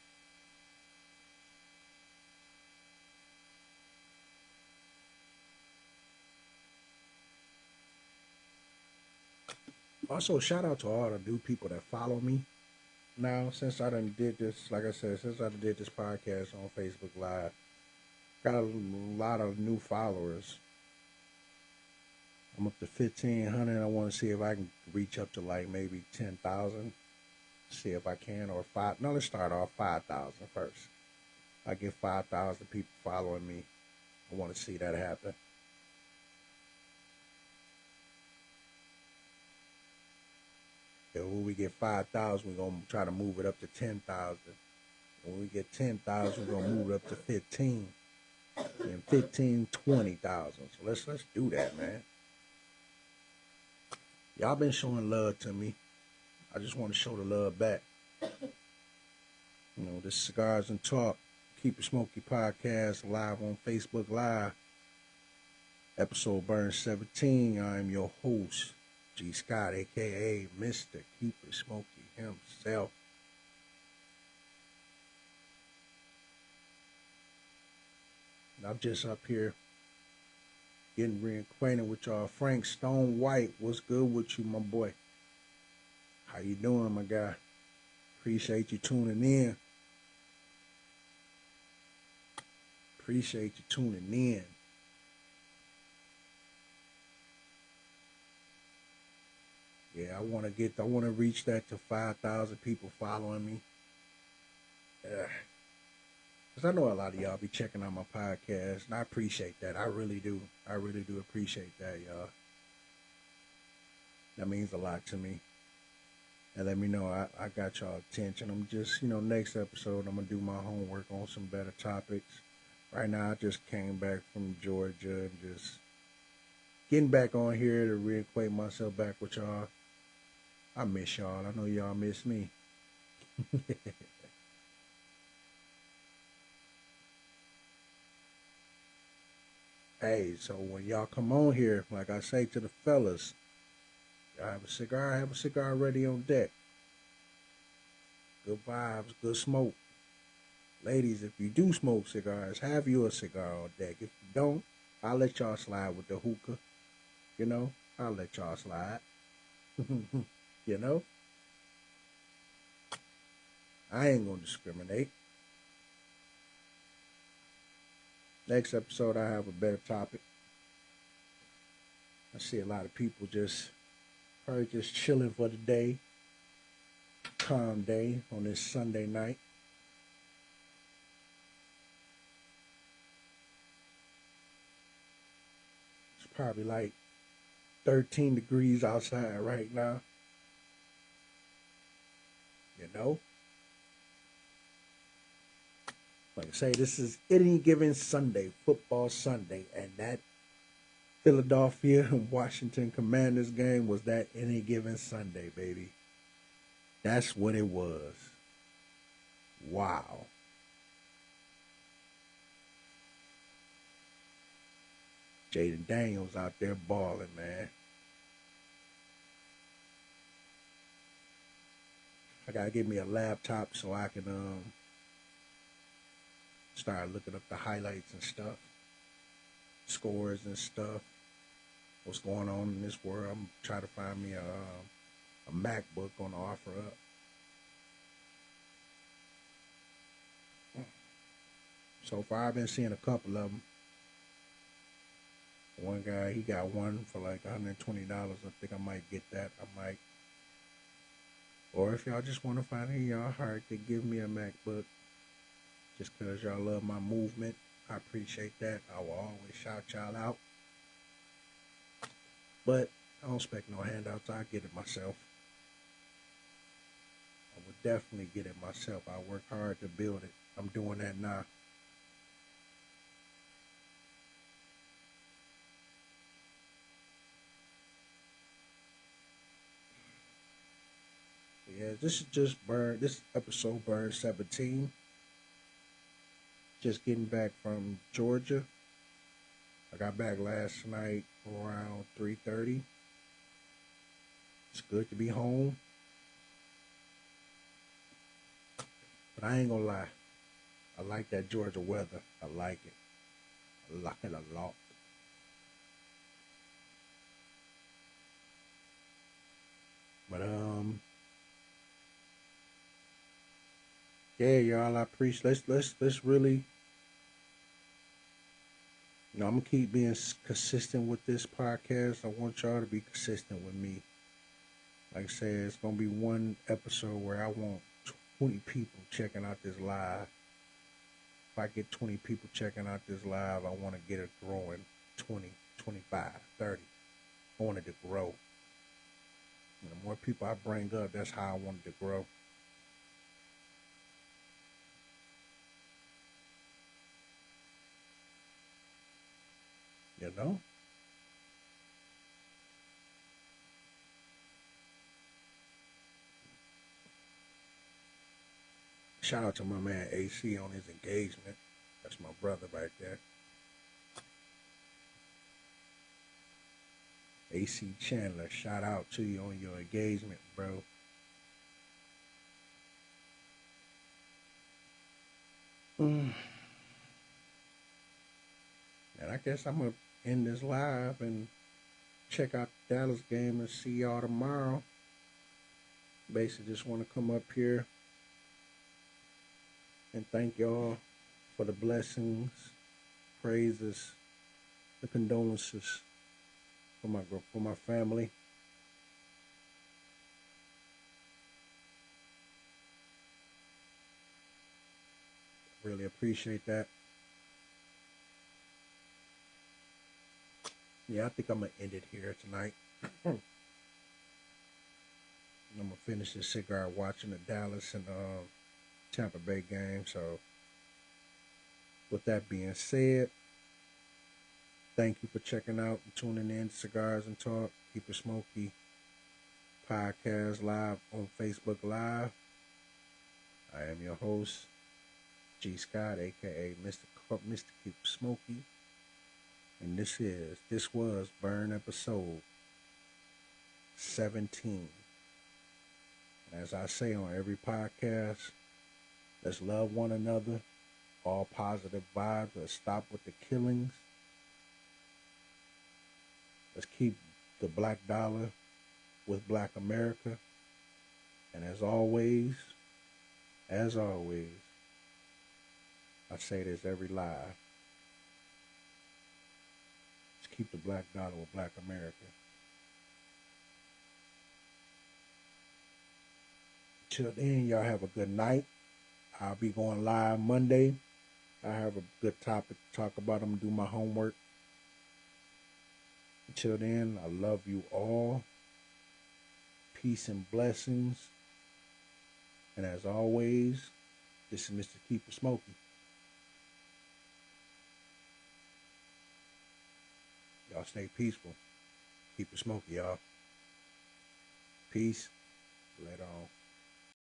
Also, shout out to all the new people that follow me now. Since I done did this, like I said, since I did this podcast on Facebook Live, got a lot of new followers. I'm up to 1,500. I want to see if I can reach up to like maybe 10,000. See if I can, or 5. No, let's start off 5,000 first. I get 5,000 people following me. I want to see that happen. And when we get 5,000, we're going to try to move it up to 10,000. When we get 10,000, we're going to move it up to 15. And 15, 20,000. So let's do that, man. Y'all been showing love to me. I just want to show the love back. You know, this Cigars and Talk, Keep It Smokey podcast live on Facebook Live. Episode Burn 17. I am your host, G. Scott, a.k.a. Mr. Keep It Smokey himself. And I'm just up here getting reacquainted with y'all. Frank Stone White, what's good with you, my boy? How you doing, my guy? Appreciate you tuning in. Appreciate you tuning in. Yeah, I want to reach that to 5,000 people following me. Because I know a lot of y'all be checking out my podcast, and I appreciate that. I really do. I really do appreciate that, y'all. That means a lot to me. And let me know I got y'all attention. I'm just, next episode, I'm going to do my homework on some better topics. Right now, I just came back from Georgia and just getting back on here to reacquaint myself back with y'all. I miss y'all. I know y'all miss me. Hey, so when y'all come on here, like I say to the fellas, y'all have a cigar ready on deck. Good vibes, good smoke. Ladies, if you do smoke cigars, have you a cigar on deck. If you don't, I'll let y'all slide with the hookah. I'll let y'all slide. I ain't gonna discriminate. Next episode, I have a better topic. I see a lot of people probably just chilling for the day, calm day on this Sunday night. It's probably like 13 degrees outside right now. You know? Like I say, this is any given Sunday, football Sunday, and that Philadelphia and Washington Commanders game was that any given Sunday, baby. That's what it was. Wow. Jaden Daniels out there balling, man. I gotta get me a laptop so I can start looking up the highlights and stuff, scores and stuff. What's going on in this world? I'm trying to find me a MacBook on offer up. So far, I've been seeing a couple of them. One guy, he got one for like $120. I think I might get that. I might. Or if y'all just want to find it in y'all heart to give me a MacBook, just because y'all love my movement, I appreciate that. I will always shout y'all out. But I don't expect no handouts. I get it myself. I would definitely get it myself. I work hard to build it. I'm doing that now. Yeah, this is just Burn. This episode Burn 17. Just getting back from Georgia. I got back last night around 3:30. It's good to be home. But I ain't gonna lie. I like that Georgia weather. I like it. I like it a lot. But yeah, y'all, I appreciate. Let's really. I'm gonna keep being consistent with this podcast. I want y'all to be consistent with me. Like I said, it's gonna be one episode where I want 20 people checking out this live. If I get 20 people checking out this live, I want to get it growing 20, 25, 30. I want it to grow. And the more people I bring up, that's how I want it to grow. You know? Shout out to my man AC on his engagement. That's my brother right there. AC Chandler, shout out to you on your engagement, bro. And I guess I'm going to end this live and check out the Dallas game and see y'all tomorrow. Basically, just want to come up here and thank y'all for the blessings, praises, the condolences for my family. Really appreciate that. Yeah, I think I'm gonna end it here tonight. I'm gonna finish this cigar watching the Dallas and Tampa Bay game. So, with that being said, thank you for checking out and tuning in to Cigars and Talk. Keep it Smokey podcast live on Facebook Live. I am your host, G Scott, aka Mr. Keep Smokey. And this was Burn episode 17. As I say on every podcast, let's love one another. All positive vibes. Let's stop with the killings. Let's keep the black dollar with Black America. And as always, As always, I say this every live. Let's keep the black dollar with black America. Till then, y'all have a good night. I'll be going live Monday. I have a good topic to talk about. I'm going to do my homework. Until then, I love you all. Peace and blessings. And as always, this is Mr. Keeper Smokey. Y'all stay peaceful. Keep it smoky, y'all. Peace. Later on.